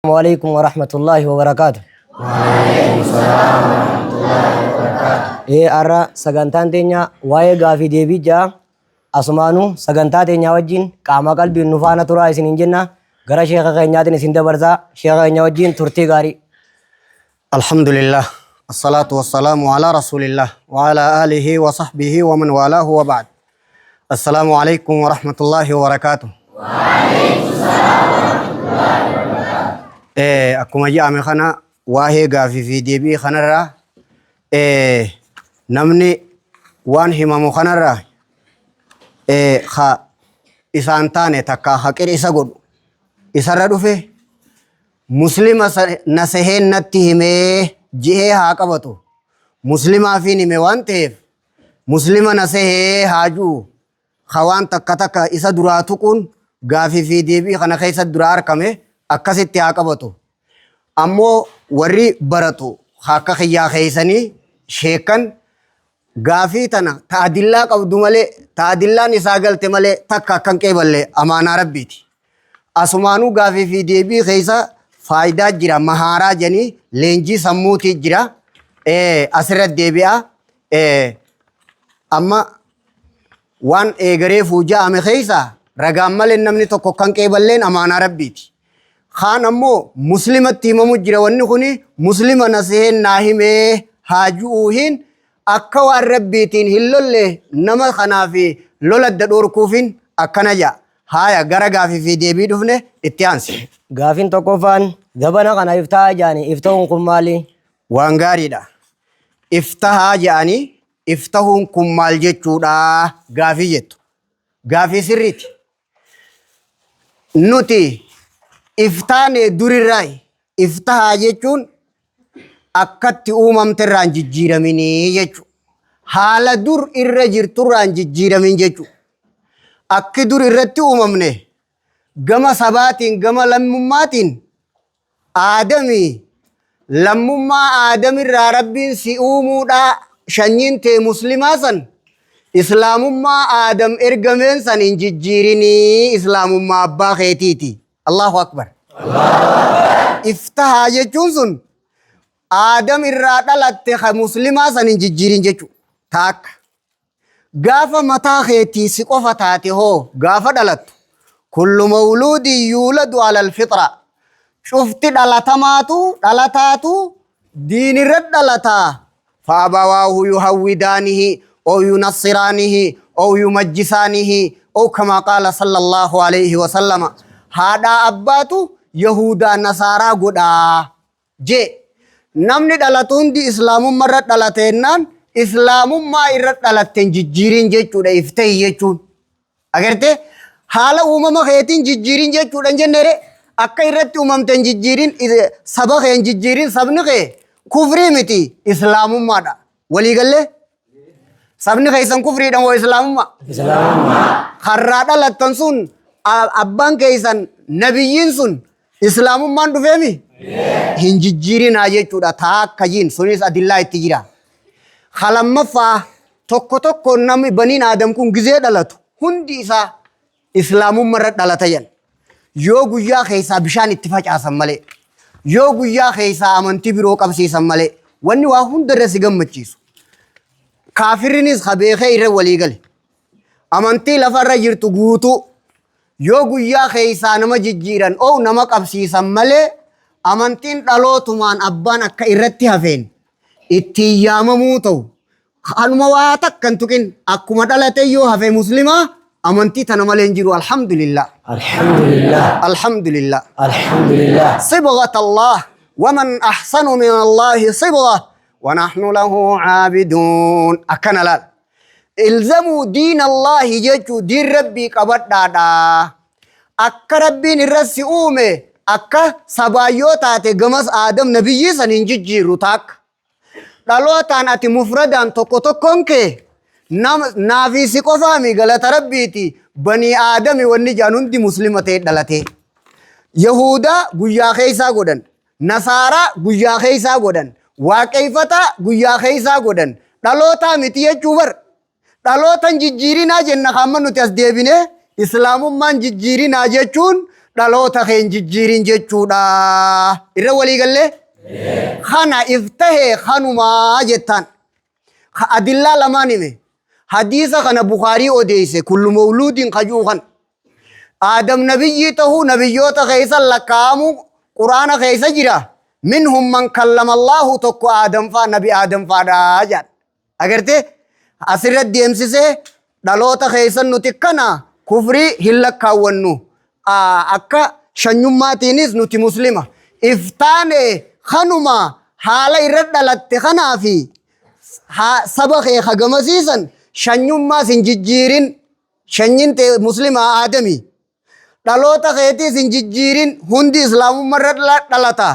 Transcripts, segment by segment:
عليكم ورحمة الله وبركاته. وعليكم السلام ورحمة الله وبركاته. أرى سجنتان تينيا واي غافي ديبي جا أسمانو سجنتان تينيا وجين كاما قلبي نفانا ترى إسنين جنة غرا شيخ غنيات نسند برزا شيخ غنيا وجين ترتي غاري. الحمد لله الصلاة والسلام على رسول الله وعلى آله وصحبه ومن والاه وبعد. السلام عليكم ورحمة الله وبركاته. وعليكم السلام ورحمة الله وبركاته. أكما جاء من خنا واهي غافي في ديبي خنا را نمني وان همامو خنا را خا إسانتاني تكا حقير إسا قد إسا ردو فيه مسلم نسهين نتهمه جهه حاقبتو مسلم آفيني موان تيف مسلم نسهه حاجو خوان تکا تکا إسا دراتو کن غافي في ديبي خنا خيسا درار کمه اکسی حاقبتو امو ورّي براتو خاقا خيا خيساني شيكن غافي تنا تعدلا قبدو ملي تعدلا نساقل تملي تکا کنكي بلي أمانا ربيتي أسمانو غافي في ديبي خيسا فائدہ جرا مہارا جنی لینجی سموتی جرا اسرت دیبیا اما وان اگرے فوجا امی خیسا رگامل نمنی تو ککن کے بلین امانا ربی تھی خان امو مسلمت تیممو جرا ونی خونی مسلم نسہن ناہی میں حاجوہن اکوار ربی تین ہلولے نمت خنافی لولد دورکوفین اکنا جا هايا غرا غافي في ديبي دفنه اتيانسي غافين توقفان غبنا كان إفتاء جاني إفتاهم كمالي وانغاري دا افتها جاني افتهم كمال جتشودا غافي جتو غافي سريتي نوتي افتاني دوري راي افتها جتشون أكتي تران جيرميني جتشو حالا دور إرجر تران جيرمين جتشو akki dur irratti uumamne gama sabaatiin gama lammumaatiin aadami lammummaa aadamirraa rabbiin si uumuudha shanyiin tee muslimaa san islaamummaa aadam ergameen san hin jijjiirinii islaamummaa abbaa keetiiti. Allahu akbar. Iftahaa jechuun sun aadam irraa dhalatte muslimaa san hin jijjiirin jechuu taakka. غافة متى خيتي سقوفة تاتي هو غافة دلت كل مولود يولد على الفطرة شفت دلتاتو دين رد دلتا فأبواه يهودانه أو ينصرانه أو يمجسانه أو كما قال صلى الله عليه وسلم هذا أباتو يهودا نصارى قدا جي نمني دلتون دي إسلام مرد دلتينان islaamummaa irratti dhalatten jijjiirin jechuudha iftahi jechuun agarte haala uumama keetiin jijjiirin jechuudha jennere akka irratti uumamten jijjiirin saba keen jijjiirin sabni kee kufrii miti islaamummaadha walii galle sabni keeysan kufriidhaan waa islaamummaa harraa dhalattan sun abbaan keeysan nabiyyiin sun islaamummaan dhufeemi hin jijjiirinaa jechuudha taakka jiin sunis adillaa itti jira. خلمفا توكو توكو نامي بنين آدم كون غزي دلتو هندي إسا إسلام مرد دلتين يوغو يا خيسا بشان اتفاق آسم ملي يوغو يا خيسا امنتي بروك أبسي سم ملي واني واهون درسي غم چيسو كافرينيس خبيخي إره وليغل امنتي لفر رجرتو غوتو يوغو يا خيسا نما ججيران او نمك أبسي سم ملي امنتين دلوتو مان أبان أكا إرتي هفين itti yaamamuu ta'u kanuma waa takkan tuqin akkuma dhalate yoo hafe muslima amantii tana malee hin jiru alhamdulillah alhamdulillah صبغة الله ومن أحسن من الله صبغة ونحن له عابدون أكنا لا الزموا دين الله يجو دين ربي قبض دادا أكا ربي نرسي أومي أكا سبايوتاتي قمس آدم نبي سننجي روتاك دالوتان ati mufradan tokko tokkonke naafi si qofaami galata rabbiiti bani aadami wanni jaanundi muslimate dhalate yahuda guyyaa keeysaa godhan nasaara guyyaa keeysaa godhan waaqeeyfata guyyaa keeysaa godhan dhaloota miti jechuu bar dhalootan jijjiirinaa jenna hamma nuti as deebine islaamummaan jijjiirinaa jechuun dhaloota keen jijjiirin jechuudha. Irra walii gallee kana iftahee kanumaa jettaan. Adillaa lamaan hime. Hadiisa kana Bukaarii odeeyse kullu mawluudin kajuu kan. Aadam nabiyyii tahuu nabiyyoota keeysan lakkaamu quraana keeysa jira. Minhum man kallama Allahu tokko Aadam faa nabi Aadam faadhaa jedhan. Agartee asirratti deemsisee dhaloota keeysan nuti kana kufrii hin lakkaawwannu. Akka shanyummaatiinis nuti muslima. Iftaane kanuma haala irra dhalatte kanaafi saba kee hagamasiisan shanyummaa sin jijjiirin shanyin ta'e muslima Aadami. Dhaloota keetii sin jijjiirin hundi islaamummaa irra dhalata.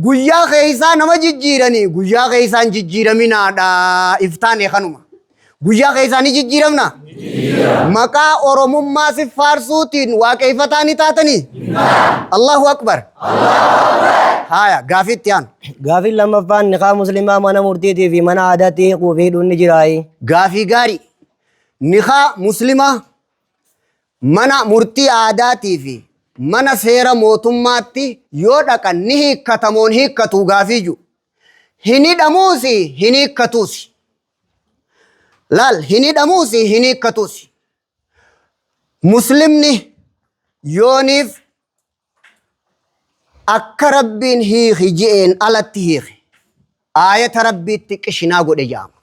Guyyaa keeysaa nama jijjiiranii guyyaa keeysaan jijjiiraminaadha. Iftaane kanuma. Guyyaa keeysaanii jijjiiramna. Maqaa oromummaa si faarsuutiin waaqeeffataa ni taatanii. Allahu akbar. Haya gaafitti aan. Gaafii lammaffaan niqaa muslimaa mana murtiitii fi mana aadaatti hiikuu fi hidhuun ni jiraayi. Gaafii gaarii. Niqaa muslimaa mana murtii aadaatii fi mana seera mootummaatti yoo dhaqan ni hiikkatamoon hiikkatu gaafii jiru. Hin hidhamuusi hin hiikkatuusi. Laal hin hidhamuusi hin hiikkatuusi. Muslimni yooniif akka rabbiin hiiki je'een alatti hiiki. Aayata rabbiitti qishinaa godhe jaama.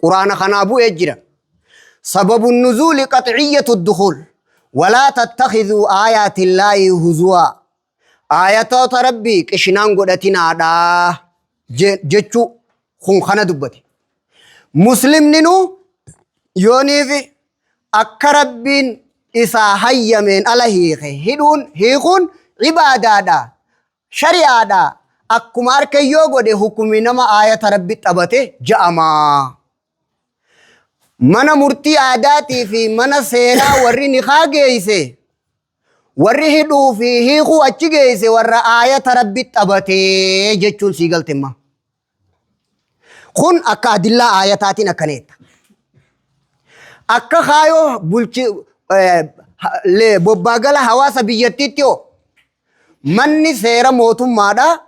Quraana kanaa bu'ee jira. Sababu nuzuuli qaxciyyatu dukhul. ولا تتخذوا آيات الله هزوا آيات ربي قشنان قدتنا دا جتشو خنخنا دبتي مسلم ننو يوني في أكربين إسا هيمين على هيخي هيخون عبادة دا شريعة دا أكمار كي يوغو دي حكمي نما آيات ربي تبتي جأما mana murtii aadaatii fi mana seeraa warri niqaa geeyse warri hidhuu fi hiikuu achi geeyse warra aayata rabbi qabatee jechuun sii galtemma. Kun akka adillaa aayataatiin akkaneetta. Akka kaayoo bobbaagala hawaasa biyyattiitti hoo manni seera mootummaadha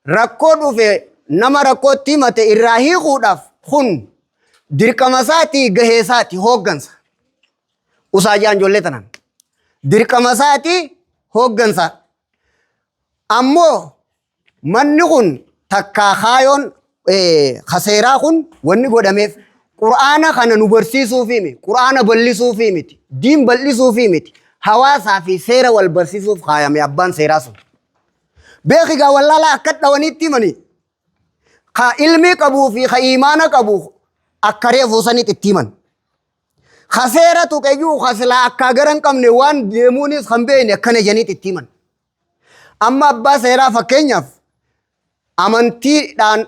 rakkoo dhufe nama rakkootti himate irraa hiikuudhaaf kun dirqama isaati gahee isaati hooggansa. Usaajaan ijoollee tanan. Dirqama isaati hooggansa. Ammoo manni kun takkaa kaayoon kaseeraa kun wanni godhameef Qur'aana kana nu barsiisuufi miti. Qur'aana bal'isuufi miti. Diin bal'isuufi miti. Hawaasaa fi seera wal barsiisuuf kaayame abbaan seeraa sun. Beeki gaa wallaalaa akka dhawanitti himani. Ka ilmii qabuu fi ka iimaana qabu akka reefuu sanitti itti himan. Kaseera tuqeyyuu kasilaa akka garan qabne waan deemuunis kan beekne akkana janitti itti himan. Amma abbaa seeraa fakkeenyaaf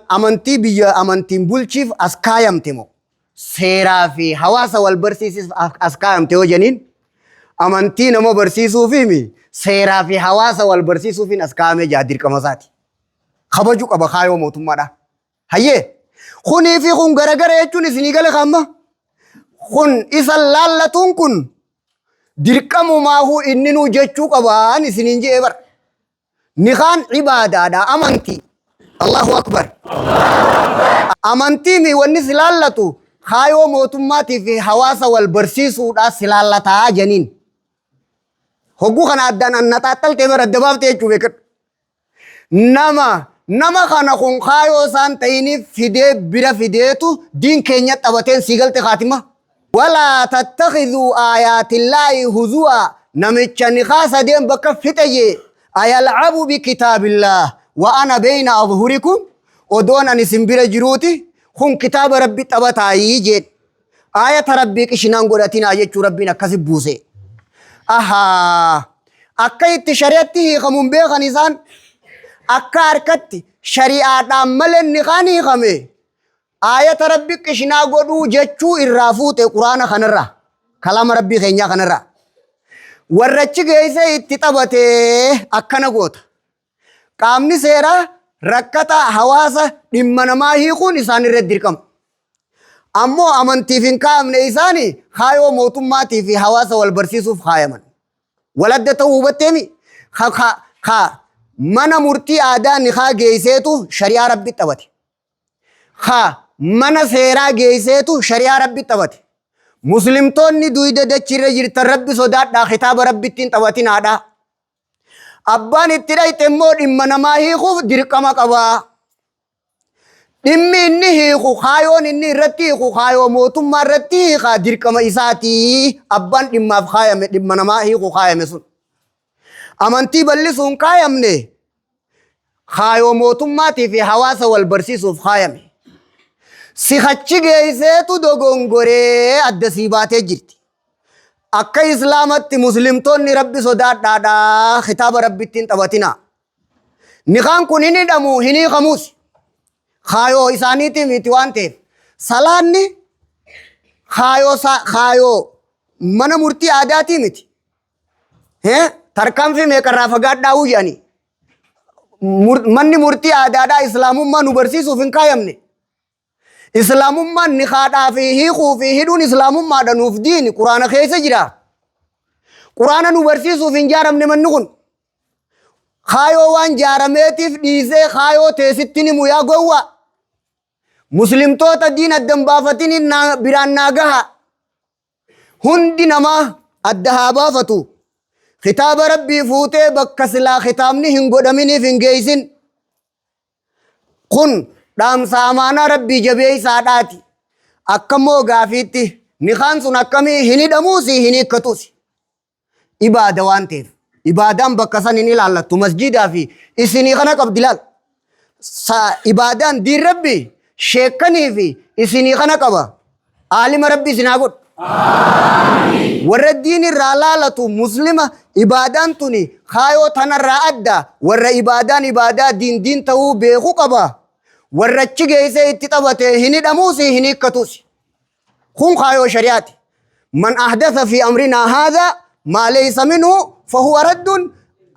amantii biyya amantiin bulchiif as kaayamte moo seeraa fi hawaasa wal barsiisuuf as kaayamte yoo janiin amantii nama barsiisuufi mi seeraa fi hawaasa wal barsiisuufiin as kaayame jaa dirqama isaati. Kabajuu qaba kaayoo mootummaadha. Hayyee kunii fi kun garagara jechuun isinii gale kamma kun isa laallatuun kun dirqamumaahuu inni nuu jechuu qabaan isiniin je'ee bar. Niqaan ibaadaadha amantii. Allahu akbar. Amantii mi wanni si laallatu kaayoo mootummaatii fi hawaasa wal barsiisuudhaa si laallataa janiin. Hogguu kana addaan annaxaaxxaltee bara adda baaftee jechuu beekadhu. Nama kana kun kaayoo isaan ta'iniif fidee bira fideetu diin keenya taphateen sii galte kaatima. Walaa tattakhiduu aayaatillaahi huzua namicha niqaa sadeen bakka fixaye ayalcabu bikitaabillah wa ana bayna adhurikum odoon ani isin bira jiruuti kun kitaaba rabbi taphataayii jedhe. Aayata rabbii qishinaan godhatinaa jechuu rabbiin akkasi buuse. Akka itti shari'atti hiikamuun beekan isaan akka harkatti shari'aadhaan malee niqaan hiikame aayata rabbi qishinaa godhuu jechuu irraa fuute quraana kanarraa kalaama rabbii keenyaa kanarraa warrachi geessee itti taphatee akkana goota. Qaamni seeraa rakkata hawaasa dhimma namaa hiikuun isaan irratti dirqama. Ammoo amantiif hin kaa'amne isaanii kaayoo mootummaatii fi hawaasa wal barsiisuuf kaayaman. waladda ta'uu hubatteemi ka mana murtii aadaa nikaa geeyseetu shari'aa rabbi xabate ka mana seeraa geeyseetu shari'aa rabbi xabate muslimtoonni duyda dachirra jirtan rabbi sodaadhaa kitaaba rabbittiin xabatinaadhaa abbaan itti dhayxe immoo dhimma namaa hiikuuf dirqama qabaa dhimmi inni hiiku kaayoon inni irratti hiiku kaayoo mootummaa irratti hiikaa dirqama isaatii abbaan dhimmaaf kaayame dhimma namaa hiiku kaayame sun amantii bal'isuun kaayamne kaayoo mootummaatii fi hawaasa wal barsiisuuf kaayame si hachi geeyseetu dogongoree adda sii baatee jirti akka islaamatti muslimtoonni rabbi sodaadhaadhaa kitaaba rabbittiin xabatinaa nikaan kun hin hidhamu hin hiikamuusi kaayoo isaaniitii miti waan ta'eef salaanni kaayoo mana murtii aadaatii miti tarkaanfii meeqarraa fagaadhaa'uu jedhanii manni murtii aadaadhaa islaamummaa nu barsiisuuf hin kaayamne islaamummaan nikaadhaa fi hiikuu fi hidhuun islaamummaadha nuuf diini quraana keessa jira quraana nu barsiisuuf hin jaaramne manni kun kaayoo waan jaarameetiif dhiisee kaayoo teessittiin himu yaa gowwa muslimtoota diin addan baafatin biraan naa gaha hundi namaa adda haa baafatu kitaaba rabbii fuutee bakka silaa kitaabni hin godhaminiif hin geeysin kun dhaamsa amaanaa rabbii jabeeysaadhaati akkammoo gaafiitti nikaan sun akkamii hin hidhamuusi hin hiikkatuusi ibaada waan ta'eef ibaadaan bakka san hin ilaallattu masjidaa fi isinii kana qabdi laal ibaadaan diin rabbii sheekanii fi isinii kana qaba aalima rabbii isin haa godhu warra diin irraa laalatu muslima ibaadaan tuni kaayoo tanarraa adda warra ibaadaan ibaadaa diin ta'uu beeku qaba warra achi geessee itti xabate hin hidhamuusi hin hiikkatuusi kun kaayoo shari'aati man ahdatha fi amrinaa haadhaa maa laysa minhu fahuwa raddun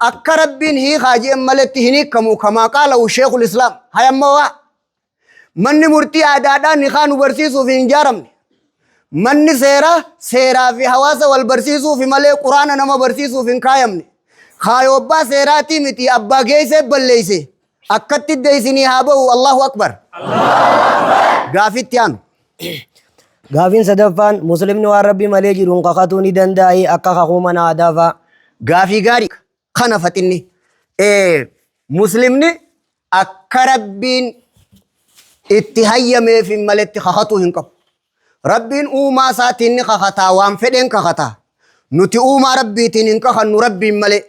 akka rabbiin hiikaa jeen maletti hin hiikkamu kamaa qaalahu sheekul islaam hayammoo manni murtii aadaadhaa nikaa nu barsiisuuf hin jaaramne manni seeraa fi hawaasa wal barsiisuuf malee quraana nama barsiisuuf hin kaayamne kaayoo abbaa seeraatii miti abbaa geessee balleeyse akkatti deeysinii haa ba'u allahu akbar gaafitti aanu Gaafiin sadaffaan muslimni waan rabbii malee jiruun kakatuu ni danda'ii akka kakuu mana aadaa fa'a. Gaafii gaarii kana faxinni muslimni akka rabbiin itti hayyameef maletti kakatuu hin qabu. Rabbiin uumaa isaatiin ni kakataa waan fedheen kakataa. Nuti uumaa rabbiitiin hin kakannu rabbiin malee.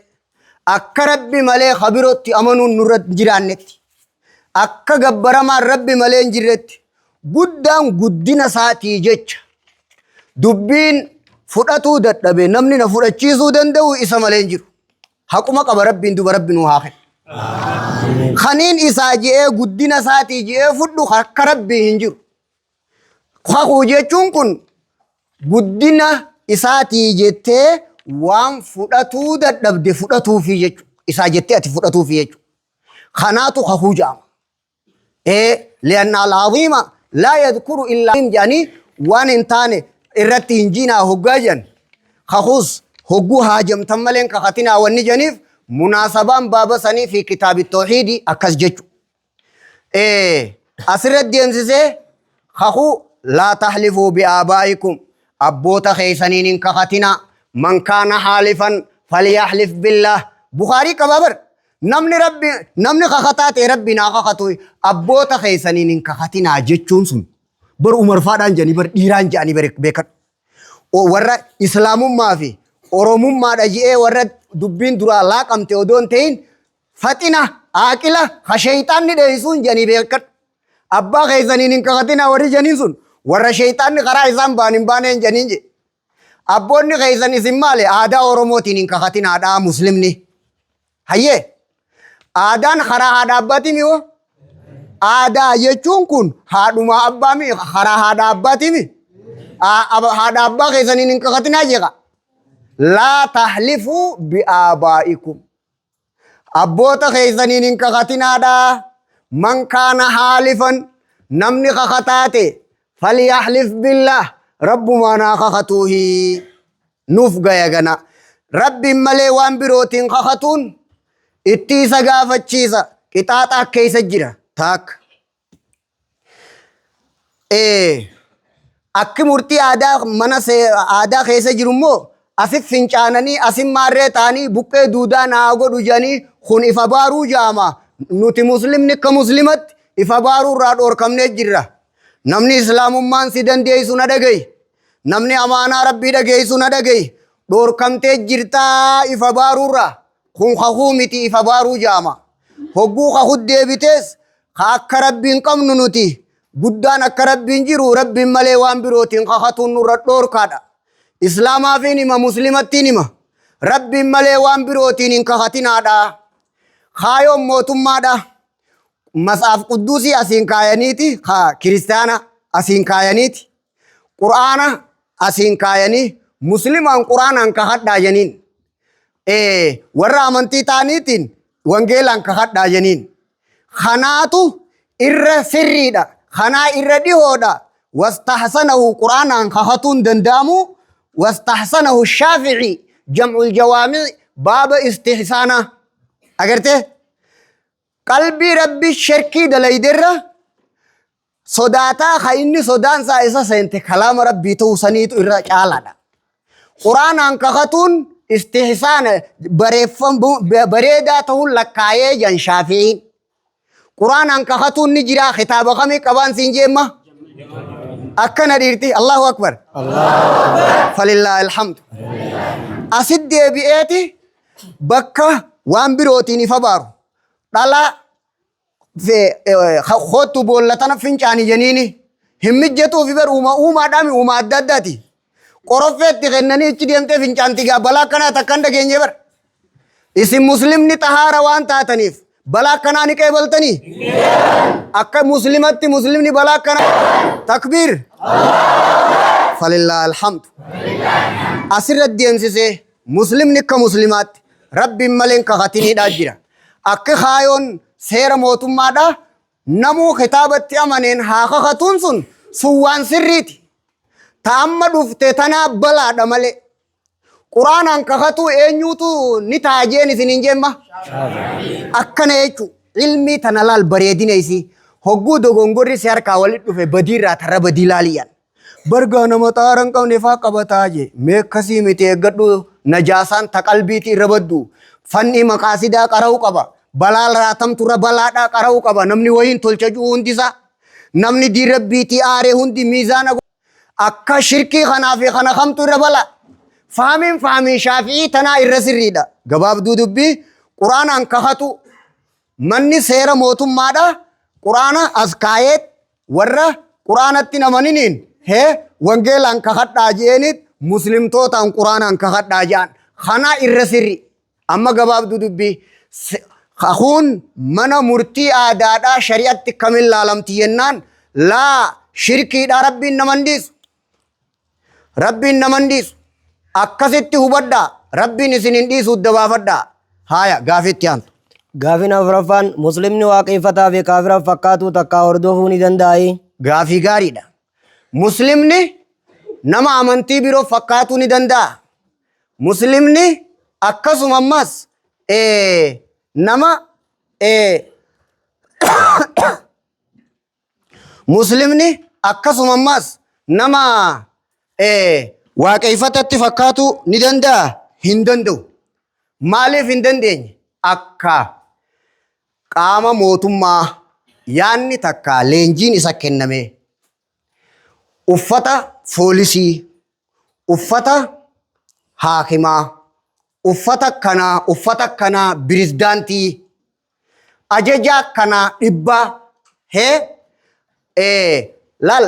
Akka rabbi malee khabirootti amanuun nurra jiraannetti. Akka gabbaramaan rabbi malee hin jirretti. Guddaan guddina isaatii jecha. Dubbiin fudhatuu dadhabe namni na fudhachiisuu danda'u isa malee hin jiru. Haquma qaba rabbiin duba rabbi nu haa kennu. Kaniin isaa je'ee guddina isaatii je'ee fudhu akka rabbii hin jiru. Kakuu jechuun kun guddina isaatii jettee waan fudhatuu dadhabde fudhatuufi jechuudha. Isaa jettee ati fudhatuufi jechuudha. Kanaatu kakuu jedhama. Li'anna al-aziima laa yadkuru illaa jedhanii waan hin taane irratti hin jiinaa hoggaa jedhan. Kakuus hogguu haajamtan malee kakatinaa wanni jedhaniif munaasabaan baaba sanii fi kitaabi tawhiidii akkas jechuudha. Asirratti deemsisee kakuu laa tahlifuu bi'aabaa'ikum abboota keessaniin hin kakatinaa. Man kaana haalifan falyahlif billah. Bukaarii qabaa bar. Namni kakataa ta'e rabbi naa kakatu abboota keessaniin hin kakatinaa jechuun sun bar umarfaadhaan jedhanii bar dhiiraan jedhanii beekan. Warra islaamummaa fi oromummaadha je'ee warra dubbiin duraa laaqamte odoon ta'in faxina aaqila ha shayxaanni dheeysuun jedhanii beekan. Abbaa keessaniin hin kakatinaa warri jedhaniin sun warra shayxaanni karaa isaan baan hin baaneen jedhaniin jedhe. Abboonni keessan isin maali? Aadaa Oromootiin hin kakatinaadhaa muslimni. Hayyee aadaan karaa haadha abbaatii mi'oo? Aadaa jechuun kun haadhuma abbaa mi karaa haadha abbaatii mi? Haadha abbaa keessaniin hin kakatinaa jeqa. Laa tahlifuu bi'aabaa'ikum. Abboota keessaniin hin kakatinaadhaa. Man kaana haalifan namni kakataate falyahlif billah. Rabbumaa naa kakatuuhi nuuf gaya gana rabbiin malee waan birootiin kakatuun itti isa gaafachiisa qixaaxa keessa jira taak akki murtii aadaa mana aadaa keessa jiru immoo asif fincaananii asin maarree ta'anii buqqee duudaa naa godhu jedhanii kun ifa baaruu jaama nuti muslimni akka muslimatti ifa baaruu irraa dhoorkamnee jirra namni islaamummaan si dandeessu na dhagayi namni amaanaa rabbii dhageessu na dhagayi dhoorkamtee jirtaa ifa baaruu irraa kun kakuu miti ifa baaruu jaama hogguu kakuu deebitees akka rabbiin qabnu nuti guddaan akka rabbiin jiru rabbiin malee waan birootiin kakatuun nurra dhoorkaadha islaamaafiin hima muslimattiin hima rabbiin malee waan birootiin hin kakatinaadha kaayoon mootummaadha masaaf quddusii asiin kaayaniiti kiristaana asiin kaayaniiti qur'aana asiin kaayanii muslimaan qur'aanaan kakadhaa jeniin warra amantii ta'aniitiin wangeelaan kakadhaa jeniin kanaatu irra sirriidha kanaa irra dhihoodha wastahsanahu qur'aanaan kakatuun danda'amu wastahsanahu shaafi'i jam'ul jawaami baaba istihsaana agarte qalbii rabbi shirkii dalayderra sodaataa ka inni sodaansaa isa seente kalaama rabbii ta'uu saniitu irra caalaadha qur'aanaan kakatuun istihsaana bareedaa ta'uun lakkaayee jan shaafi'iin qur'aanaan kakatuun ni jira kitaaba kamii qabaan siin jeemma akkana dhiirti Allahu akbar falillaahi alhamdu asit deebi'eeti bakka waan birootiin ifa baaru dhala khottu boollatana fincaani jeniini hin mijjetuufi bar uumaadhaami uuma adda addaati qorofeetti kennanii ichi deemtee fincaanti gaa balaa akkanaa takkan dhageenye bar isin muslimni tahaara waan taataniif balaa akkanaa ni qeebaltanii akka muslimatti muslimni balaa akkanaa takbiir falillaahi alhamdu asirra deemsisee muslimni akka muslimaatti rabbiin maleen kakatiniidhaa jira akka kaayoon seera mootummaadha namuu kitaabatti amaneen haa kakatuun sun waan sirriiti ta'amma dhufte tanaa balaadha malee quraanaan kakatuu eenyuutu ni taajeen isiniin jemma akkana jechu ilmii tana laal bareedina isii hogguu dogongorri si harkaa walit dhufe badiirraa tarra badii laaliyan bargaa nama xaaran qabne faa qabataa je mee akkasii miti eeggadhu najaasaan ta qalbiitii irra baddu fanni maqaasidaa qara'uu qaba balaa raatamturra balaadhaa qara'uu qaba namni wayiin tolcha juu hundisaa namni diin rabbiitii aaree hundi miizaana akka shirkii kanaa fi kana kamtu irra bala fahamiin shaafi'ii tanaa irra sirriidha gabaabduu dubbii quraanaan kakatu manni seera mootummaadha quraana as kaayeet warra quraanatti namaniniin wangeelaan kakadhaa jeenit muslimtootaan quraanaan kakadhaa jaan kanaa irra sirri amma gabaabduu dubbii kakuun mana murtii aadaadhaa shari'atti kamin laalamti jennaan laa shirkiidha rabbiin naman dhiisu akkasitti hubadhaa rabbiin isinin dhiisu dabaafadhaa haya gaafitti aantu gaafin afuraffaan muslimni waaqeffataa fi kaafira fakkaatuu takkaa hordofuu ni danda'ii gaafii gaariidha muslimni nama amantii biroo fakkaatuu ni danda'a muslimni akkasuma ammas nama muslimni akkasuma ammas nama waaqeffatatti fakkaatu ni danda'a hin danda'u maaliif hin dandeenye akka qaama mootummaa yaanni takka leenjiin isa kenname uffata poolisii uffata haakimaa uffata kanaa pirezidaantii ajajaa kanaa dhibbaa laal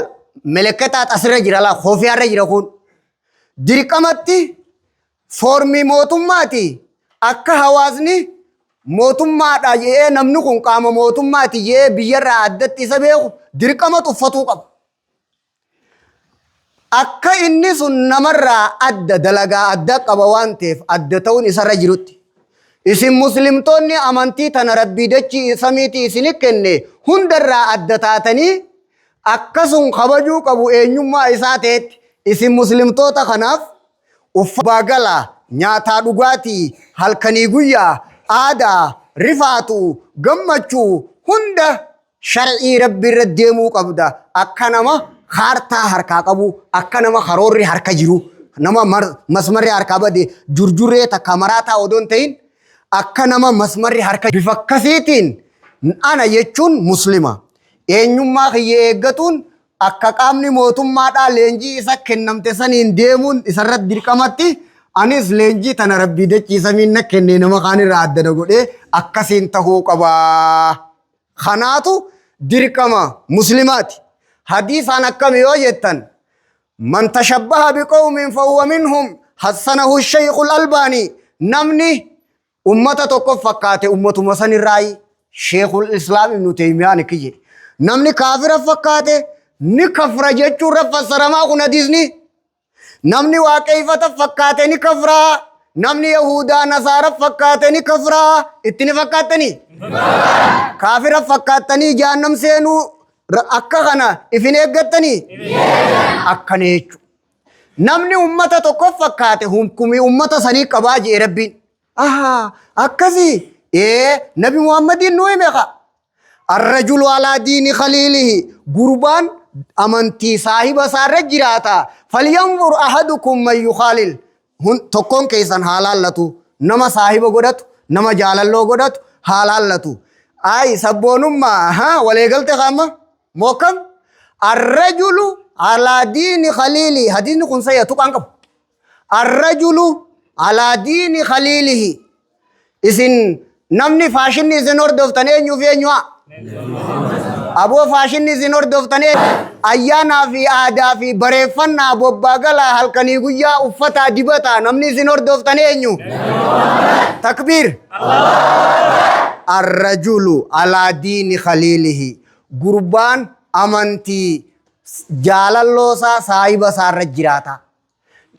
meleketaat asirra jira laal kofiyaarra jira kun dirqamatti foormii mootummaati akka hawaasni mootummaadha jee namni kun qaama mootummaati jee biyyarraa addatti isa beeku dirqama uffatuu qaba akka inni sun namarraa adda dalagaa adda qaba waan ta'eef adda ta'uun isarra jirutti isin muslimtoonni amantii tana rabbii dachii samiitii isin kenne hundarraa adda taatanii akkasun kabajuu qabu eenyummaa isaa ta'etti isin muslimtoota kanaaf uffata galaa nyaataa dhugaatii halkanii guyyaa aadaa rifaatu gammachuu hunda shar'ii rabbi irra deemuu qabda akka nama kaartaa harkaa qabu akka nama karoorri harka jiru nama masmarri harkaa bade jurjurree takka maraataa odoon ta'in akka nama masmarri harka bifa akkasiitiin ana jechuun muslima eenyummaa kiyya eeggatuun akka qaamni mootummaadhaa leenjii isa kennamte saniin deemuun isarratti dirqamatti anis leenjii tana rabbii dachiisamiin na kennee nama kaanirraa addana godhee akkasiin tahuu qabaa. Kanaatu dirqama muslimaati. Hadiisaan akkami yoo jettan man tashabbaha biqawmin fahuwa minhum hassanahu shaykhul albaanii namni ummata tokko fakkaate ummatuma sanirraayi sheikhul islaam ibnu teymiyaan kiyye namni kaafira fakkaate ni kafra jechuun fassaramaa kun hadiisni namni waaqeeffata fakkaate ni kafra namni yahudaa nasaara fakkaate ni kafra itti ni fakkaatanii kaafira fakkaatanii jahannam seenuu akka kana ifin eeggattanii akkana jechuudha namni ummata tokko fakkaate hukumii ummata sanii qabaa jee rabbiin akkasii nabi muhammadin nu hime الرجل على دين خليله قربان أمنتي صاحب سار جراتا فلينظر أحدكم من يخالل هن تكون كيسان حلال لتو نما صاحب قدت نما جالل لو قدت حلال لتو أي سبونم ما ها وليقل تخاما موكم الرجل على دين خليله حديث نكون سيئتو كانكم الرجل على دين خليله إذن نمني فاشن إذن أردفتني نيوفي أبو فاشن إذن أردفتني أيانا في آدا في بريفنا بباقلا هلكني قويا أفتا دبتا نمني إذن أردفتني نيو تكبير الرجل على دين خليله قربان أمنتي جالالوسا صاحب سار جراتا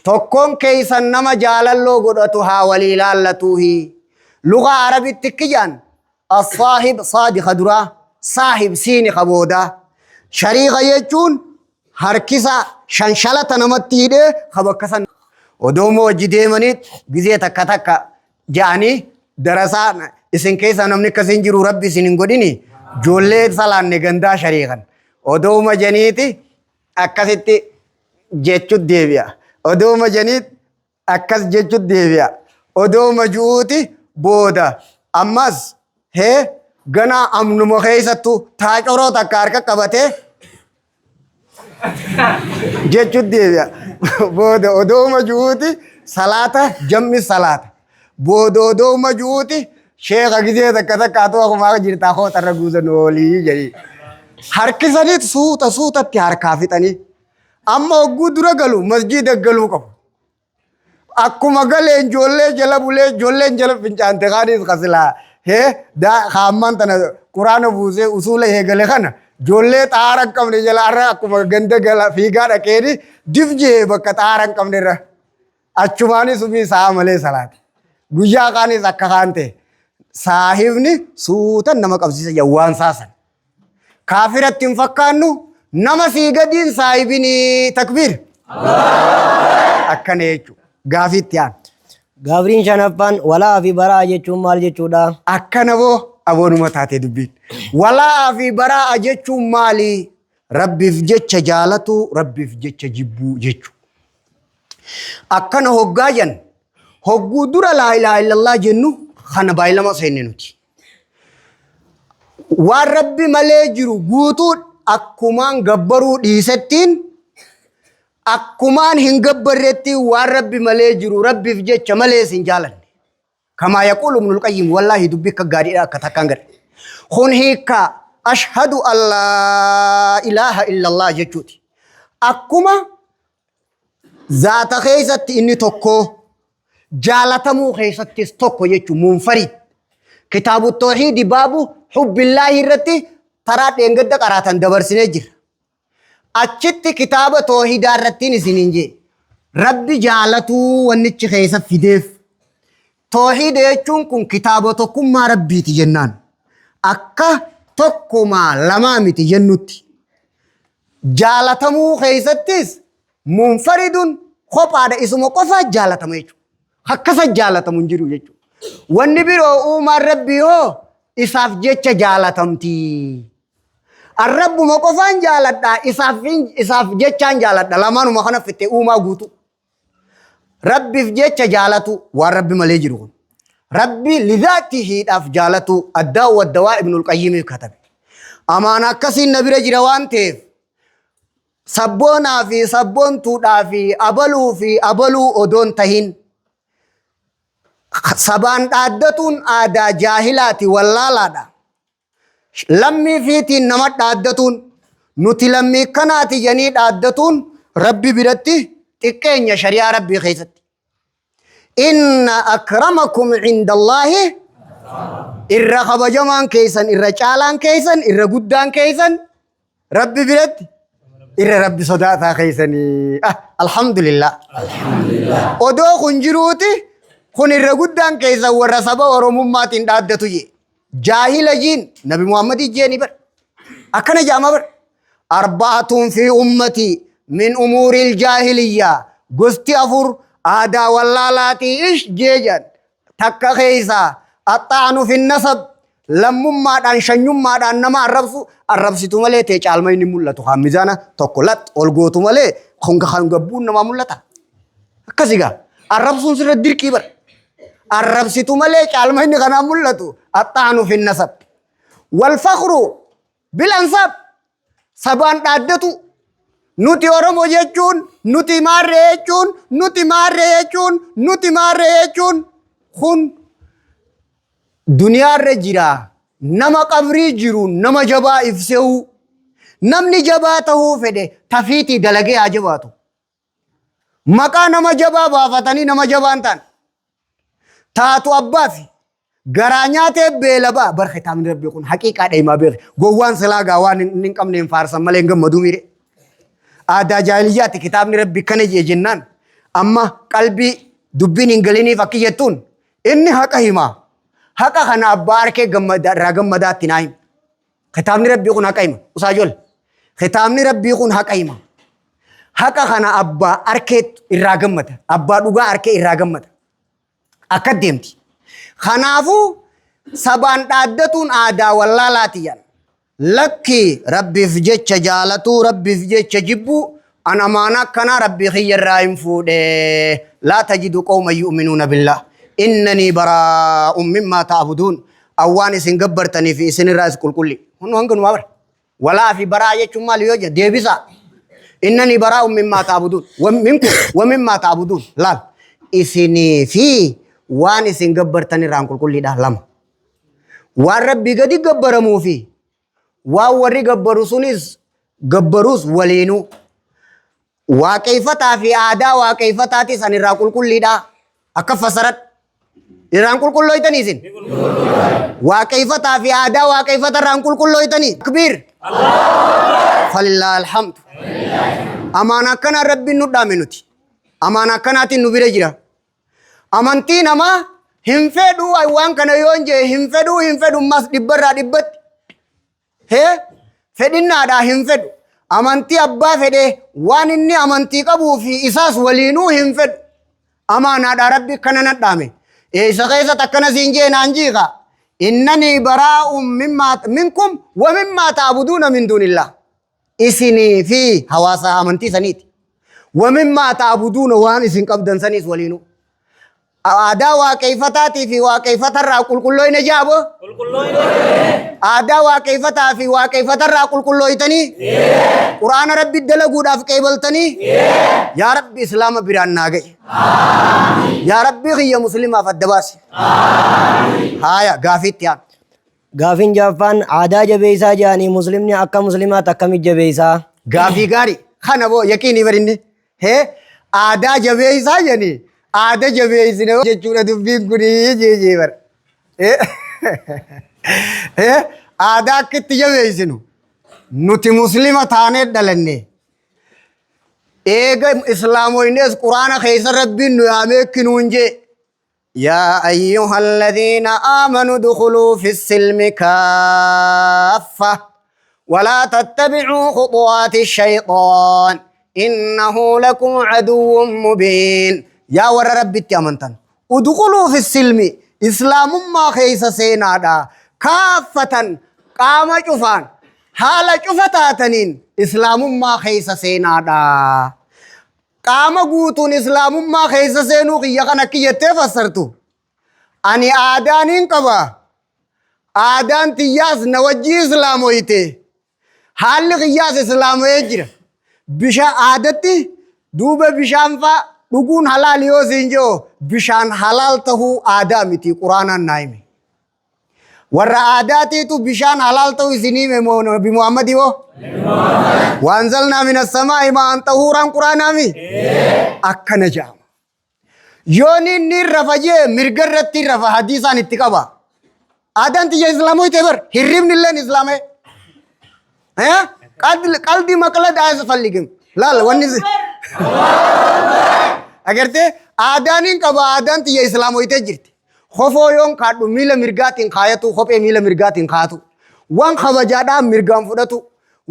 تكون كيسان نما جالالو قدتها وليلالتوهي لغة عربية تكيان الصاحب صادق درا صاحب سين خبودا شريغ يجون هركسا شنشلة نمتيده خبكسن ودومو وجدي منيت جزية تكا تكا جاني درسان اسن كيسا نمني كسين جرو ربي سنين قديني جولي سالان نغندا شريغن ودوما جنيتي أكاسيتي جيچو ديبيا ودوما جنيت أكاس جيچو ديبيا ودوما جوتي بودا أمس هي غنا أمن مخيستو تاجرو تكارك كبته جيچو ديبيا بودا ودوما جوتي صلاة جمع صلاة بودا ودوما جوتي شيخ أجزيه تكذا كاتو أخو ما جرتا خو ترجوز نولي جري هركسانيت سوتا تيار كافي تاني أما أقودرا قالو مسجد قالو كم akkuma galeen ijoollee jala bulee ijoolleen jala fincaante kaanis qasila da khamman tana quraana buusee usula eegale kana ijoollee xaara hin qabne jala arra akkuma ganda gala fiigaa dhaqeeni difjee bakka xaara hin qabne irra achumaanis subii saa malee salaati guyyaa kaanis akka kaante saahibni suutan nama qabsiisa yawwaan saasan kaafiratti hin fakkaannu nama sii gadiin saahibini takbiir akkana jechuudha gaafit yaan Gaafriin shanaffaan walaa fi baraa jechuun maal jechuudha? Akkana boo aboonuma taatee dubbiin walaa fi baraa jechuun maali? Rabbiif jecha jaalatu rabbiif jecha jibbuu jechuudha. Akkana hoggaa jan hogguu dura laa ilaaha illallah jennu kana baay'ilama seenne nuti. Waan rabbi malee jiru guutuu akkumaan gabbaruu dhiisettiin akkumaan hin gabbarretti waan rabbi malee jiru rabbiif jecha malee sin jaalanne. Kamaa yaquulu ibnul qayyim wallaahi dubbii akka gaariidha akka takkaan gad. Kun hiika ashhadu an laa ilaaha illallah jechuuti. Akkuma zaata keessatti inni tokko jaalatamuu keessattis tokko jechuun munfarid. Kitaabu tawhiidi baabu hubbillaahi irratti taraa dheengadda qaraatan dabarsinee jira. Achitti kitaaba tawhiidaa irrattiin isiniin jee rabbi jaalatuu wannichi keessa fideef. Tawhiida jechuun kun kitaaba tokkummaa rabbiiti jennaan. Akka tokkumaa lamaa miti jennutti. Jaalatamuu keessattis munfaridun kophaadha isuma qofaa jaalatama jechuudha. akkasa jaalatamu hin jiru jechuudha. Wanni biroo uumaan rabbii hoo isaaf jecha jaalatamti. Arrabbuma qofaan jaaladha isaaf jechaan jaaladha lamaanuma kana fitte uumaa guutu. Rabbiif jecha jaalatu waan rabbi malee jiru kun. Rabbi lidhaatihiidhaaf jaalatu addaa waddawaa Ibnul Qayyimiif katabe. Amaan akkasiin na bira jira waan ta'eef sabboonaa fi sabboontuudhaa fi abaluu odoon tahin sabaan dhaaddatuun aadaa jaahilaati wallaalaadha. Lammii fiitiin nama dhaaddatuun nuti lammii kanaati janii dhaaddatuun rabbi biratti xiqqeenya shari'aa rabbii keessatti. Inna akramakum indallahi irra kabajamaan keessan irra caalaan keessan irra guddaan keessan rabbi biratti irra rabbi sodaataa keessanii. Alhamdulillah. Odoo kun jiruuti kun irra guddaan keessan warra saba Oromummaatiin dhaaddatu jee. Jaahila jiin Nabi Muhammadii jeeni bar. Akkana jaama bar. Arbaatun fi ummati min umuuril jaahiliyyaa gosti afur aadaa wallaalaatii ish jeejan takka keessaa axxaanu fi nasab lammummaadhaan shanyummaadhaan nama arrabsitu malee ta'e caalma inni mul'atu haan mizaana tokko lat ol gootu malee kan gabbuun namaa mul'ata. Akkasii gaa arrabsuun sirra dirqii bar. Arrabsitu malee caalma inni kanaa mul'atu axxaanu fi nasab wal fakhru bil ansab sabaan dhaaddatu. Nuti Oromoo jechuun nuti maarree jechuun nuti maarree jechuun nuti maarree jechuun kun duniyaarra jira nama qabrii jiru nama jabaa ibseewu namni jabaa ta'uu fedhe tafiitii dalagee haa jabaatu. Maqaa nama jabaa baafatanii nama jabaan ta'an taatu abbaa fi garaa nyaatee beela ba'a bar kitaabni rabbii kun haqiiqaa dheemaa beeke gowwaan silaagaa waan hin qabne hin faarsan malee hin gammaduu miire. Aadaa jaahiliyyaatti kitaabni rabbi kana jee jennaan amma qalbii dubbiin hin galiniif akki jettuun inni haqa himaa. Haqa kana abbaa arkee irraa gammadaatti naa hima. Kitaabni rabbii kun haqa hima. Usaa jol. Kitaabni rabbii kun haqa hima. Haqa kana abbaa arkee irraa gammada. Abbaa dhugaa arkee irraa gammada. Akka deemti. Kanaafuu sabaan dhaaddatuun aadaa wallaalaati yan. Lakki rabbiif jecha jaalatu rabbiif jecha jibbu an amaana kana rabbi khiyyarraa hin fuudhe. Laa tajidu qawman yu'minuuna billah. Innanii baraa'un mimmaa ta'buduun awwaan isin gabbartanii fi isin irraa is qulqulli. Kun hanganumaa bara. Walaa fi baraa jechuun maal yoo jedhe deebisa. Innanii baraa'un mimmaa ta'buduun minkum wa mimmaa ta'buduun laal isinii fi waan isin gabbartan irraan qulqulliidha lama. Waan rabbi gadi gabbaramuu fi waan warri gabbaru sunis gabbarus waliinuu waaqeeffataa fi aadaa waaqeeffataatis san irraa qulqulliidha. Akka fasarat irraan qulqullooytanii isin waaqeeffataa fi aadaa waaqeeffata irraan qulqullooytanii takbiir falillaa alhamdu. Amaan akkana rabbiin nu dhaame nuti amaan akkanaatiin nu bira jira. Amantii namaa hin fedhu waan kana yoon jee hin fedhu mas dhibbarraa dhibbatti fedhinnaadhaa hin fedhu. Amantii abbaa fedhe waan inni amantii qabuu fi isaas waliinuu hin fedhu. Amaanaadhaa rabbi kana nadhaame. Isa keessatti akkana siin jee naan jiiqa. Innanii baraa'un minkum wa mimmaa ta'buduuna min duunillah. Isinii fi hawaasa amantii saniiti. Wa mimmaa ta'buduuna waan isin qabdan saniis waliinuu. Aadaa waaqeeffataatii fi waaqeeffatarraa qulqullooyne jaabo. Aadaa waaqeeffataa fi waaqeeffatarraa qulqullooytanii. Quraana rabbi dalaguudhaaf qeebaltanii. Yaa rabbi islaama biraan naa ga'i. Yaa rabbi kiyya muslimaaf adda baasi. Haaya gaafiitti yaa. Gaafiin jaaffaan aadaa jabeessaa jedhanii muslimni akka muslimaatti akkamitti jabeessaa? Gaafii gaarii kana boo yaqiinii barinne aadaa jabeessaa jedhanii. Aadaa jabeessine jechuudha dubbiin kunii jee bara. Aadaa akka itti jabeessinu nuti muslima taanee dhalanne. Eega islaamoynees quraana keessa rabbiin nu yaamee kinuun jee. Yaa ayyuhal ladhiina aamanuu dukhuluu fi silmi kaaffa. Walaa tattabicuu khuxuwaati shayxaan. Innahu lakum caduwwun mubiin. Yaa warra rabbitti amantan udkhuluu fi silmi islaamummaa keessa seenaadha kaaffatan qaama cufaan haala cufa taataniin islaamummaa keessa seenaadha. Qaama guutuun islaamummaa keessa seenuu kiyya kana kiyyattee fassartu. Ani aadaaniin qaba. Aadaan tiyyaas na wajjii islaamoyte. Haalli kiyyaas islaamoyee jira. Bishaan aadatti duuba bishaan fa'a dhuguun halaal yoo siin jiru bishaan halaal tahuu aadaa miti quraanaan naa hime. Warra aadaatiitu bishaan halaal tahuu isinii hime moo Nabi Muhammadi hoo? Waanzalnaa mina samaa'i maa'an xahuuraan quraanaami? Akkana jedhama. Yoon inni rafa jee mirga irratti rafa hadiisaan itti qaba. Aadaan tiyya islaamoyte bar hirribni illeen islaamee. Qalbii maqlad aayisa falligim. Laal wanni agartee aadaaniin qaba aadaan tiyya islaamoyte jirti. Kofoo yoon kaadhu miila mirgaatiin kaayatu kophee miila mirgaatiin kaatu. Waan kabajaadhaan mirgaan fudhatu.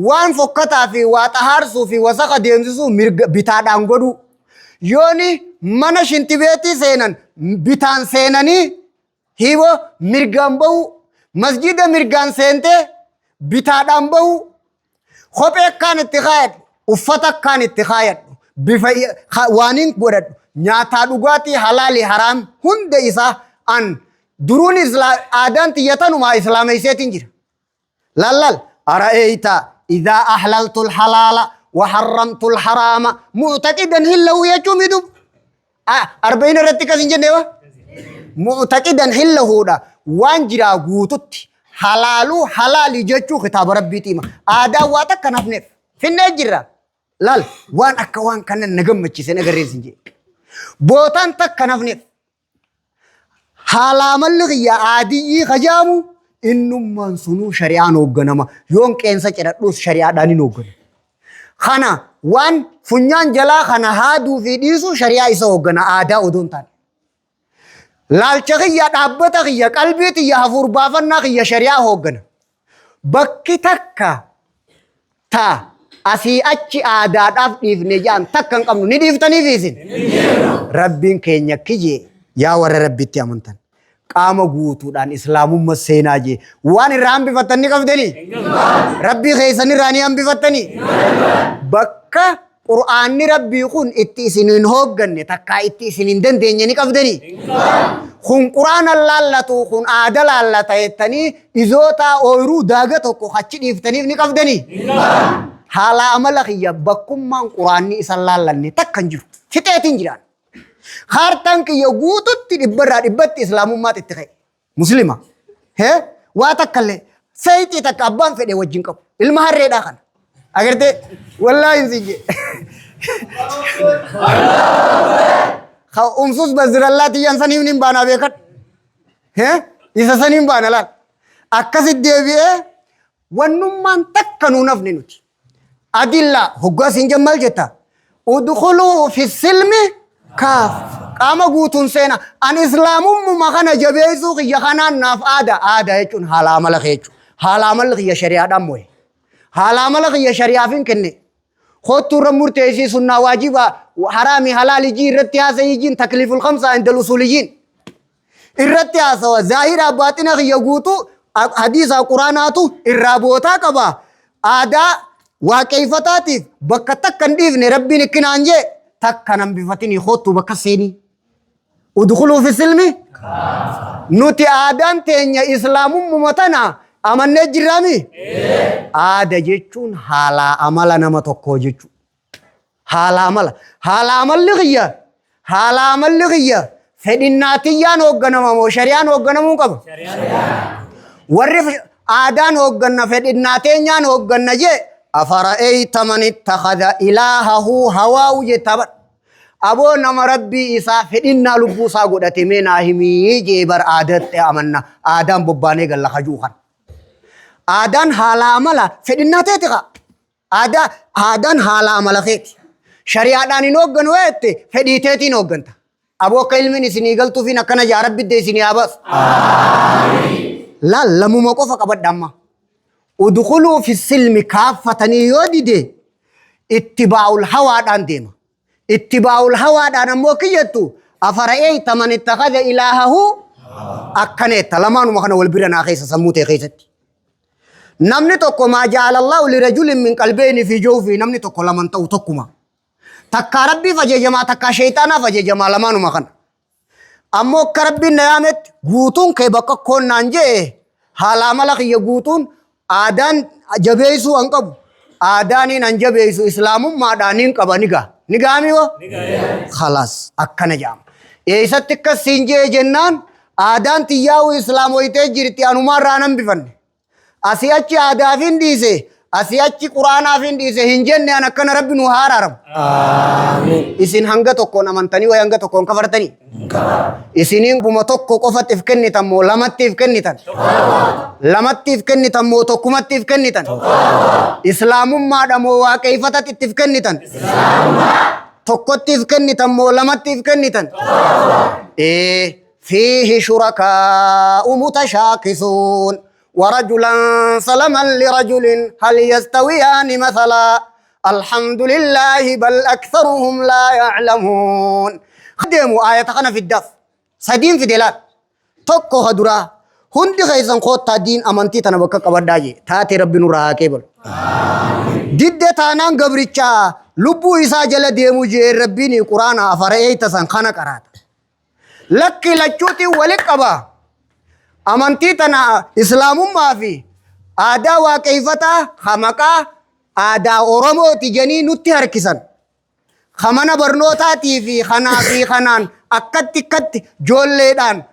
Waan fokkataa fi waa xahaarsuu fi wasaqa deemsisuu bitaadhaan godhu. Yooni mana shintibeetii seenan bitaan seenanii hiiboo mirgaan bahu. Masjida mirgaan seentee bitaadhaan bahu. Kophee akkaan itti kaayadhu. Uffata akkaan itti kaayadhu. Bifa waaniin godhadhu. Nyaataa dhugaatii halaali haraam hunda isaa an duruun aadaan tiyyatanumaa islaameyseetiin jira. Lallal ara'eeyta idhaa ahlaltul halaala wa harramtul haraama mu'taqidan hillahu jechuu midu. Arba'in irratti kas hin jenneewa? Mu'taqidan hillahuudha. Waan jiraa guututti halaaluu halaali jechuu kitaaba rabbiitiima. Aadaan waa takka nafneef. Finnee jirra. Lal waan akka waan kana na gammachiise na garreessin jee. Bootaan takka nafneef. Haalaa malli kiyya aadiyyii kajaamu innummaan sunuu shari'aan hoogganama. Yoon qeensa cidhadhuus shari'aadhaan hin hoogganama. Kana waan funyaan jalaa kana haaduu fi dhiisuu shari'aa isa hooggana aadaa odoon taane. Laalcha kiyya dhaabbata kiyya qalbii kiyya hafuur baafannaa kiyya shari'aa hooggana. Bakki takka taa asii achi aadaadhaaf dhiifne jaan takka hin qabnu ni dhiiftaniif isin. Rabbiin keenya kijee yaa warra rabbitti amantan. Qaama guutuudhaan islaamummaa seenaa jee waan irraa hambifattanii qabdanii rabbii keessan irraa ni hambifattanii bakka qur'aanni rabbii kun itti isin hin hoogganne takkaa itti isin hin dandeenye ni qabdanii kun qur'aana laallatu kun aada laallata jettanii izootaa ooyiruu daaga tokko achi dhiiftaniif ni qabdanii haala amala kiyya bakkummaan qur'aanni isan laallanne takka hin jiru fixeetiin jiraan. Hartan kiyya guututti dhibbarraa dhibbatti islaamummaatti itti ka'e. Muslima. Waa takkallee sayitii takka abbaan fedhe wajjin qabu. Ilma harreedhaa kana. Agartee wallaahi hin sinjee. Umsus bazirallaa xiyyan saniif ni baanaa beekan. Isa saniin baana laal. Akkasit deebi'ee wannummaan takka nuun hafne nuti. Adillaa hoggaa siin jammal jetta. Udkhuluu fi silmi kaaf qaama guutuun seena an islaamummaa kana jabeessuu kiyya kanaan naaf aadaa jechuun haala amala jechuudha. Haala amala kiyya shari'aadhaan moo'e. Haala amala kiyya shari'aafin kenne. Kottuu irra murteessii sunnaa waajibaa haraami halaali jii irratti haasa'ii jiin takliiful khamsaa inda usuuli jiin. Irratti haasawa zaahiraa baaxina kiyya guutuu hadiisaa quraanaatu irraa bootaa qaba. Aadaa waaqeeffataatiif bakka takka hin dhiifne rabbiin ikkinaan jee takka nambifatini khottu bakka seeni udkhuluu fi silmi nuti aadaan teenya islaamummaa tana amannee jirraami aada jechuun haala amala nama tokkoo jechuudha haala amalli kiyya fedhinnaatiyyaan hoogganama moo shari'aan hoogganamuu qaba warri aadaan hoogganna fedhinnaateenyaan hoogganna jee أفرأيت من اتخذ إلهه هواه يتبر أبو نما ربي إسا فإنا لبوسا قد أتمنى همي جيبر آدت أمنا آدم بباني قال لك جوخان آدان حالا عملا فإنا تيتغا آدان حالا عملا خيت شريعة داني نوغن ويت فديتيتي نوغن أبو قلمين سني قلتو فينا كنا يا رب دي سني أبس لا لمو مقوفا قبط داما ودخلوا في السلم كافة يودي اتباع الهوى دان ديما اتباع الهوى دان موكيتو أفرأيت من اتخذ إلهه أكنت لما نمخنا والبرنا خيس سموتي خيستي نمني تكو ما جعل الله لرجل من قلبين في جوفي نمني تكو لمن توتكما تكا ربي فجي جما تكا شيطانا فجي جما لما نمخنا أمو كربي نيامت غوتون كي بقا كون نانجي حالا ملق يغوتون آدان جبيسو انقب آداني ننجبيسو إسلام ما دانين قبا نگامي و خلاص أكنا جام إيسا تكا سنجي جنان آدان تياو إسلام ويته جرتي أنما رانم بفن أسياتي آدافين ديسي أسياتي قرآن آفين ديسي هنجن أنا كان ربي نهار عرب آمين إسين هنگا تكون أمانتاني ويهنگا تكون كفرتاني إسينين بمتوكو قفت إفكني تمو لمت إفكني تن لمت إفكني تمو توكمت إفكني تن إسلام ما دمو وكيفتت إفكني تن توكت إفكني تمو لمت إفكني تن إيه فيه شركاء متشاكسون ورجلا سلما لرجل هل يستويان مثلا الحمد لله بل أكثرهم لا يعلمون خدموا آية خنا في الدف سدين في دلال توكو هدرا هندي خيزن خوت تدين أمانتي تنبكا كبرداجي تاتي ربي نورها كيبل ديد تانان قبريتشا لبو إسا جل ديمو جير ربيني قرآن أفرأيت سن خانا كرات لكي لچوتي ولك أبا أمانتي تنا إسلام ما في آدا وكيفتا خمكا آدا أورمو تجني نتي هركسن خمنا برنوتاتي في خنان أكت جول دان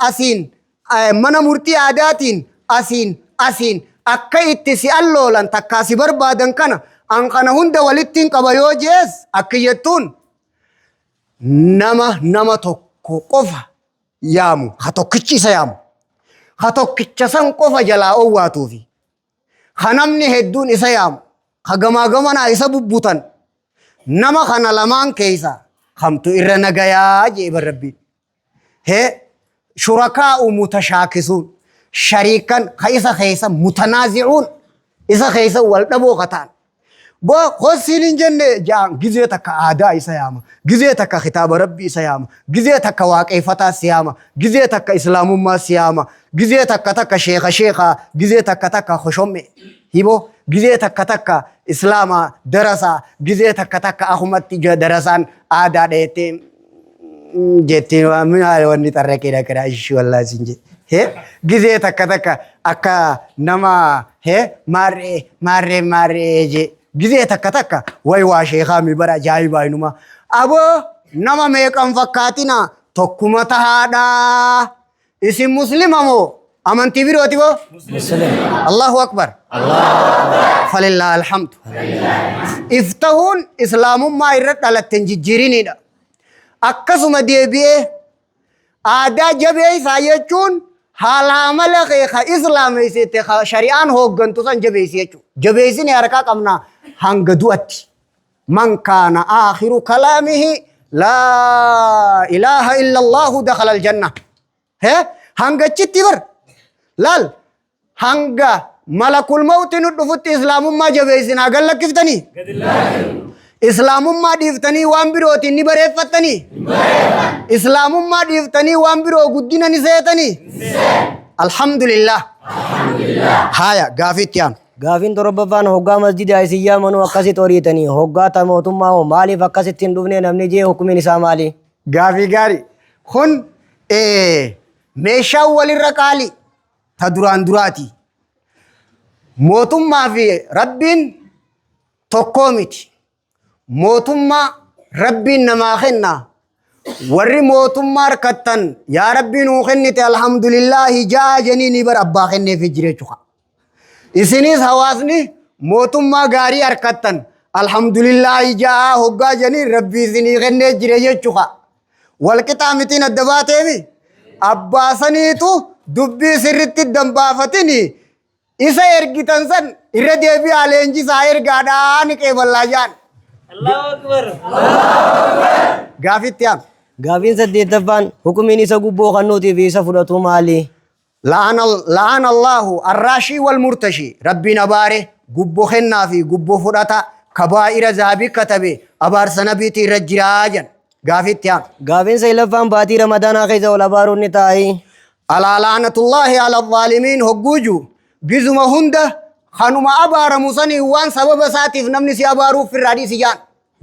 أسين منا مرتي آداتين أسين أكيت تسألو لن تكاسي بربادن كنا أنقنا هند ولتين كبايو جيس أكيتون نما توكو قفا يامو خطوكيشي سيامو خطوكيشسان قفا جلا أواتو في خنمني هدون إسيامو خغما إسا ببوتن نما خنا لمان كيسا خمتو إرنا غيا جيب ربي هي شركاء متشاكسون شريكا خيسا متنازعون إسا خيسا والدبو خطان بو خوصيلين جنة جان جزيتك آداء سياما جزيتك خطاب ربي سياما جزيتك واقعي فتا سياما جزيتك إسلام ما سياما جزيتك تك شيخا جزيتك تك خشومي هيبو جزيتك تك إسلام درسا جزيتك تك أحمد تجا درسان آداء ديتي جيتي من هالواني تركي كرا إيشو الله سنجي هي جزيتك تك أكا نما هي ماري جي جزيه تك وي شيخا مي برا جاي باينما ابو نما ميكم فكاتنا توكما تهادا اسم مسلم مو امنتي بيروتي بو مسلم الله اكبر فلله الحمد افتهون اسلام ما يرد على التنجيرين اكسم ديبي ادا جبي سايچون حالا ملخ اسلام يسيت شريعان هوغنتو سن جبي سيچو جبي سن يركا قمنا هنگدوات من كان آخر كلامه لا إله إلا الله دخل الجنة ها هنگا چتبر لال هنگا ملك الموت ندفت إسلام ما جبيسنا قال لك كفتني إسلام ما ديفتني وامبروتي نبريت فتني إسلام ما ديفتني وامبرو قدنا نسيتني الحمد لله هايا قافتيان غافين تربفان هوغا مسجد عيسيا منو أكاسي توريتني هوغا تموتما هو مالي فكاسي تندوفني نمني جي حكمي نسا مالي غافي غاري خن ميشا والرقالي تدران دراتي موتما في ربين توكوميتي موتما ربين نماخنا ورّي موتما ركتن يا ربي نوخنتي الحمد لله جا جنيني بر أبا خني في جريتوها إسنيس حواسني موتما غاري أركتن الحمد لله جا هوغا جني ربي سني خني جريتوها والكتامتين الدباتي أبا سنيتو دبي سرت الدنبافتني إسا إرقتن سن إردي بي علينجي ساير غادان كيبالا جان الله أكبر غافتيان غافين سديتفان حكمي نسا قبو خنوتي في سفرتو مالي لعن الله الراشي والمرتشي ربنا باره قبو خنا في قبو فرطا كبائر ذهبي كتبه أبار سنبيتي رجراجا قافتيان Gaafiin saylaffaan baatii ramadaanaa keessa ol abaaruun ni taa'e. على لعنة الله على الظالمين هجوجو جزم هنده خانوما أبار مسني وان سبب ساتف نمني سي أبارو في الرادي سيان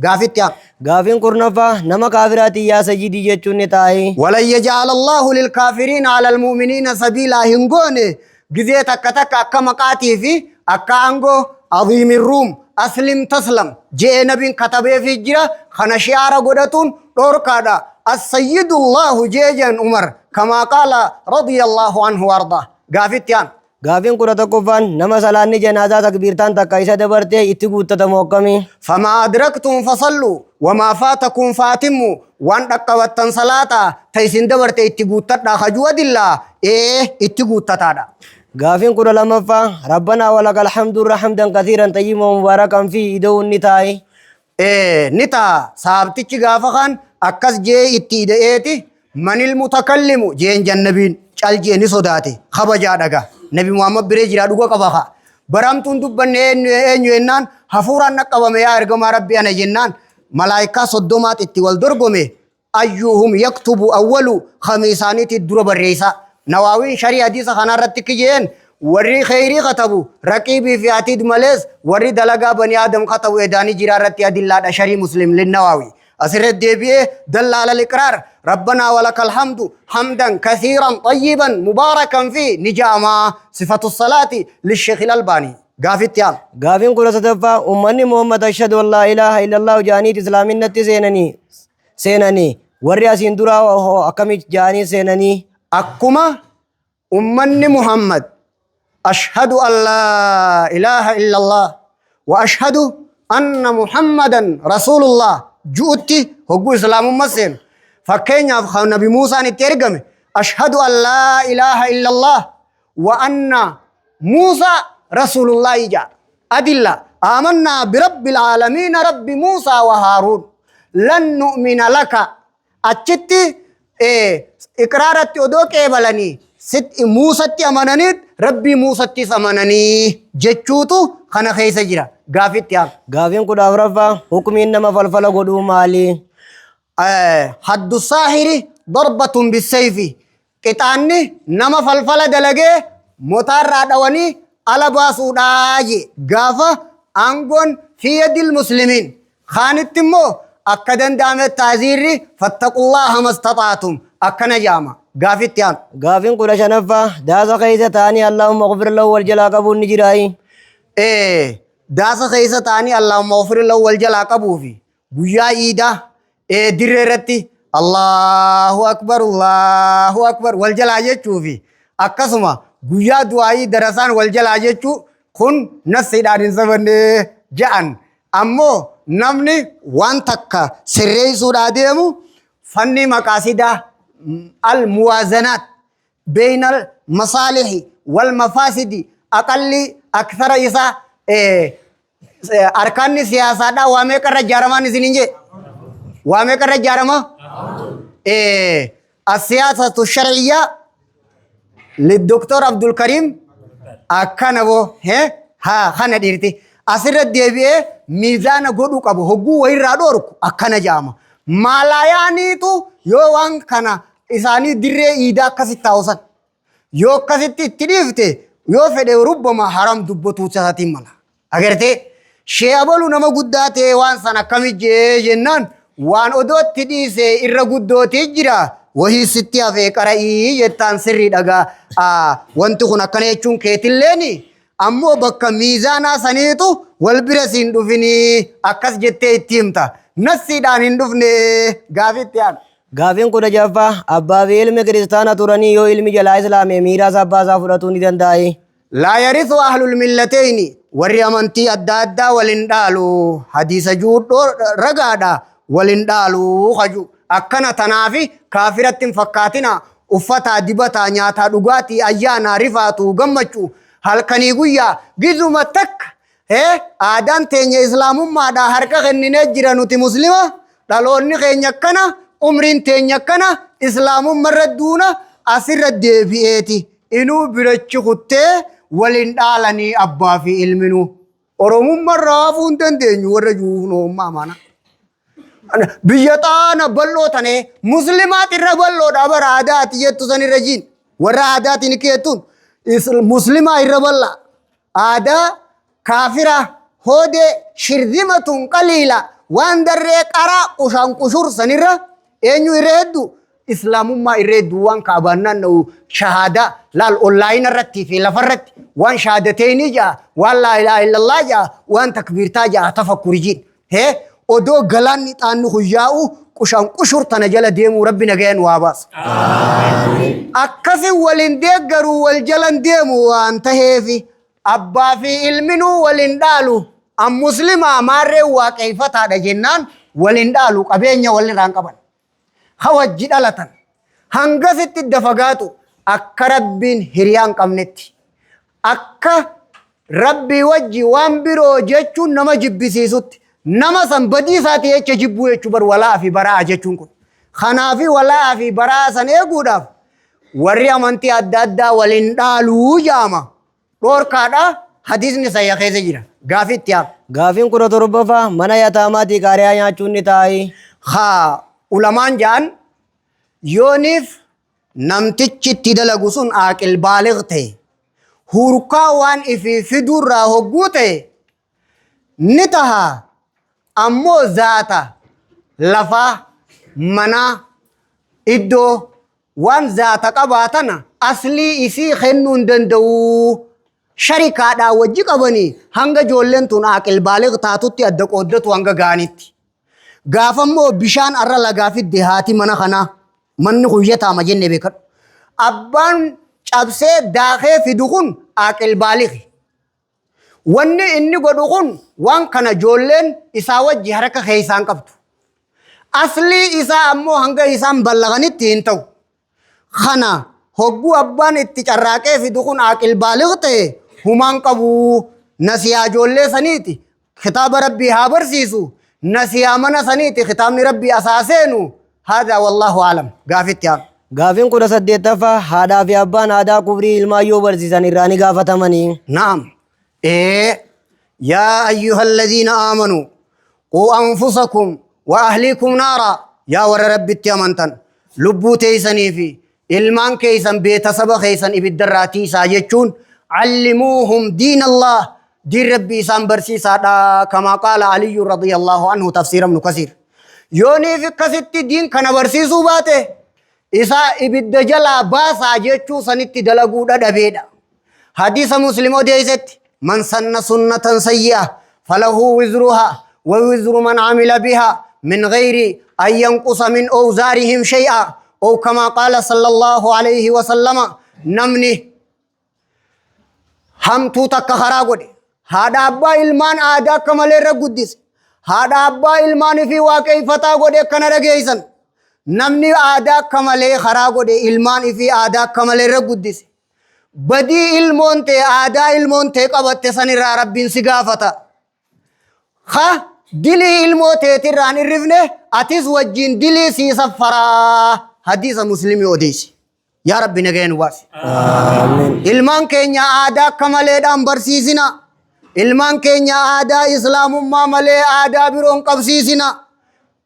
قافتيان Gaafiin kurnaffaa nama kaafiraatii yaa sajidii jechuun ni taa'e. ولن يجعل الله للكافرين على المؤمنين سبيلا هنغوني جزيت أكتك أكا مقاتي في أكا أنغو عظيم الروم أسلم تسلم جاء نبي كتبه في الجرة خنشيار قدتون دوركادا السيد الله جيجا عمر كما قال رضي الله عنه وارضاه قافتيان Gaafiin kudha tokkoffaan nama salaanni janaazaa takbiirtaan takka isa dabartee itti guuttatamu akkami. فما أدركتم فصلوا وما فاتكم فاتموا وان دقوتن صلاة تيسين دبرت اتقوتتا خجوة دلا اتقوتتا Gaafiin kudha lammaffaa rabbanaa walakal hamdu hamdan kathiiran tayyiban mubarakan fi ida'uun ni taa'e. نتا سابتك غافخان أكس جي اتدئيتي من المتكلم جين جنبين چال جي نسوداتي خبجا دغا نبي محمد بريجرا دغا قبخا برامتون دبن انيو انان حفورا نقبم يا ارغما ربي انا جنان ملائكه صدومات اتي والدرغمي ايهم يكتب اول خميساني تدرب الرئيسه نواوي شريعه حديث خنا رتك جين وري خيري كتبوا رقيبي في عتيد ملز وري دلغا بني ادم كتبوا اداني جرارتي ادله شري مسلم للنواوي أسر الدبيه دل على الإقرار ربنا ولك الحمد حمدا كثيرا طيبا مباركا فيه نجاما صفة الصلاة للشيخ الألباني قافتيان Gaafiin kudha sadaffaa ummanni Muhammad ashhadu an laa ilaaha illallah jaaniit islaaminatti seenanii warri asiin duraa akkamitti jaanii seenanii. أكما أمني محمد أشهد أن لا إله إلا الله وأشهد أن محمدا رسول الله جوتي هو إسلام مسين فكين يفخر نبي موسى نترجم أشهد أن لا إله إلا الله وأن موسى رسول الله جاء أدلة آمنا برب العالمين رب موسى وهارون لن نؤمن لك أتشتي إقرارات يودوك إبلاني ست موسى أمانانيت ربي موسى أماناني جتشوتو خنا خيس جرا قافت يام Gaafiin kudha afuraffaa hukumiin nama falfala godhuu maali. حد الساحر ضربة بالسيف قطعني نما فلفل دلقه مطار دواني على باسو داجي غافة أنقون في يد المسلمين خانت تمو أكدن دام التعزيري فاتقوا الله ما استطعتم أكنا جاما غافت يام Gaafiin kudha shanaffaa daasa keessa ta'anii Allahumma ghfir lahu wal jalaa qabuun ni jiraayi. داسا خيسة تاني اللهم اغفر له والجلا قبوفي بويا إيدا دريرتي الله أكبر والجلا يجوفي أكسما بويا دعائي درسان والجلا يجو كن نسي دارين سبن جان أمو نمني وان تكا سري سودا ديمو فني مقاصدة الموازنات بين المصالح والمفاسد أقل أكثر إسا أركان سياسة دا وامي كرة جارما نسينجي وامي كرة جارما السياسة الشرعية للدكتور عبد الكريم أكنبو ها خنا ديرتي أسر الدبي ميزان غدو كابو هجو ويرادورك أكنا جاما مالا يعني تو يوان كنا إساني دري إيدا كسي تاوسن يو كسي تديفته يو فدي ربما حرام دبتو تساتي ملا أغيرتي شيابولو نما قداتي وان سانا كمي جنان وان ادوت تديسي إرى قدوتي جرا وهي ستيا في كرائي يتان سري دقا وانتو خنا كنيچون كيتليني أمو بكا ميزانا سنيتو والبرسين دفني أكس جتي تيمتا نسي دانين دفني غافتيان Gaafiin kudha jaffaa abbaa fi ilmi kiristaana turanii yoo ilmi jalaa islaamee miiraasa abbaa isaa fudhatuu ni danda'e. لا يرث أهل الملتين وريامنتي أدادا ولندالو حديث جود رغادا ولندالو خجو أكنا تنافي كافرة فكاتنا أفتا دبتا نياتا دغاتي أيانا رفاتو غمچو هل كني غيا غزوما تك آدان تيني إسلام ما دا حركة خنينة جرانو تي مسلمة دالوني خينيا كنا عمرين تينيا كنا إسلام مردونا أسر الدبيئتي إنو برچ خطة ولندالني أبا في علمنو أروم مرافون تندين ورجونو مامانا biyya xaana bal'oo tane muslimaat irra bal'oodha bara aadaati jettu san irra jiin warra aadaatiin keettuun muslimaa irra bal'aa aadaa kaafira hoodee shirzimatun qaliila waan darree qaraa qushaan qushur sanirra eenyu irra hedduu islaamummaa irra hedduu waan kaabannaan na'u shahaadaa laal onlaayina irratti fi lafarratti waan shahaadateeni ja'a waan laa ilaaha illallah ja'a waan takbiirtaa ja'a tafakkuri jiin odoo galaanni xaannu huyyaa'u qushaan qushur tana jala deemuu rabbi nagayan waa baasa. Akkasi waliin deeggaruu wal jalan deemu waan taheefi abbaa fi ilminuu waliin dhaalu an muslimaa maarree waaqeeffataadha jennaan waliin dhaalu qabeenya walirraan qaban. Hawajji dhalatan hangasitti dafagaatu akka rabbiin hiriyaan qabnetti akka rabbii wajji waan biroo jechuun nama jibbisiisutti nama san badii isaati jecha jibbuu jechuu bar walaa fi baraa jechuun kun kanaafi walaa fi baraa san eeguudhaaf warri amantii adda addaa waliin dhaaluu jaama dhoorkaadha hadiisni sayya keessa jira gaafitti yaa Gaafiin 17 mana yataamaatii qaariyaa nyaachuun ni taa'i. haa ulamaan jaan yooniif namtichi itti dalagu sun aaqil baaliq ta'e hurkaa waan ifi fiduurraa hogguu ta'e ni taha ammoo zaata lafaa manaa iddoo waan zaata qabaatana aslii isii kennuu hin danda'u sharikaadhaa wajji qabanii hanga ijoolleen tun aaqil baaliq taatutti adda qooddatu hanga gaanitti gaafammoo bishaan arra lagaa fidde haati mana kanaa manni huyyataama jenne beekadhu abbaan cabsee daakee fidu kun aaqil baaliqi wanni inni godhu kun waan kana ijoolleen isaa wajji harka keeysaan qabdu aslii isaa ammoo hanga isaan ballaqanitti hin ta'u kana hogguu abbaan itti carraaqee fidu kun aaqil baaliq ta'e humaan qabu nasiyaa ijoollee saniiti kitaaba rabbii haa barsiisu nasiyaa mana saniiti kitaabni rabbii asaaseenu haadaa wallaahu aalam gaafitti yaa Gaafiin 18 haadhaa fi abbaan aadaa kufrii ilmaan yoo barsiisan irraa ni gaafatamanii. نعم يا أيها الذين آمنوا قوا أنفسكم وأهليكم نارا يا ور رب التيامنتن لبو تيسني في ilmaan keeysan beetasaba keeysan ibiddarraatii isaa jechuun علموهم دين الله دين ربي isaan barsiisaadha كما قال علي رضي الله عنه تفسير ابن كثير yoonii fi akkasitti diin kana barsiisuu baate isaa ibidda jalaa baasaa jechuu sanitti dalaguudha dhabeedha hadiisa muslim odeeysetti man sanna sunnatan sayyi'a falahu wizruha wa wizru man amila biha min ghayri an yanqusa min awzarihim shay'a أو كما قال صلى الله عليه وسلم نمني هم توتا كخراغودي هذا أبا إلمان آدا كمال رغوديس هذا أبا إلمان في واقعي فتا غودي كنا رغيسن نمني آدا كمال خراغودي إلمان في آدا كمال رغوديس بدي إلمون تي آدا إلمون تي قبط سني ربين سغافتا خا دلي إلمو تي تيران الرفنه أتيس وجين دلي سي سفرا حديث مسلم وديس يا رب نجين واسي آمين إلمان كينيا آدا كمالي دام برسيسنا إلمان كينيا آدا إسلام ما مالي آدا برون قبسيسنا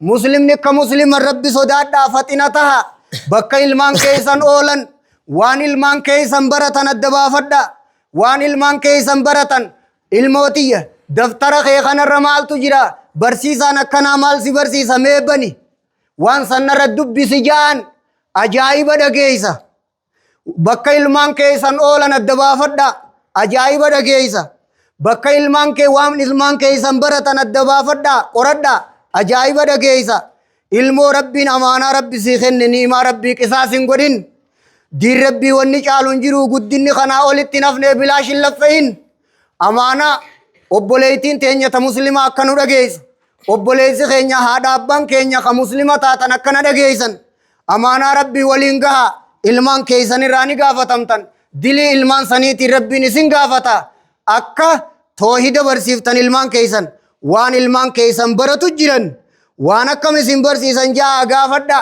مسلم نكا مسلم الرب صداد دافتنا تها بكا إلمان كيسان أولن وان إلمان كيسان برتن الدبا فدا وان إلمان كيسان برتن الموتية دفتر خيخان الرمال تجرا برسيسا نكنا مال سي برسيسا ميبني وان سنر الدب سجان أجائب دقيسا بكا إلمان كيسان أولن الدبا فدا أجائب دقيسا بكا إلمان كي وام إلمان كيسان برتن الدبا فدا قردا أجائب دقيسا إلمو ربي أمانا ربي سيخن نيما ربي قصاص قدين دير ربي ونجعلون جرو قدين خنا أولت نفني بلاش اللفين أمانا أبوليتين تينيا تمسلمة أكنو دقيسا أبوليسي خينيا هادا أبان كينيا كمسلمة تاتن أكنا دقيسن أمانا ربي ولينغا إلمان كيسان راني غافتمتن دلي إلمان سنيتي ربي نسين غافتا أكا توحيد برسيفتن إلمان كيسان وان إلمان كيسان برتو جرن وان أكا مسين برسيسان جا غافتا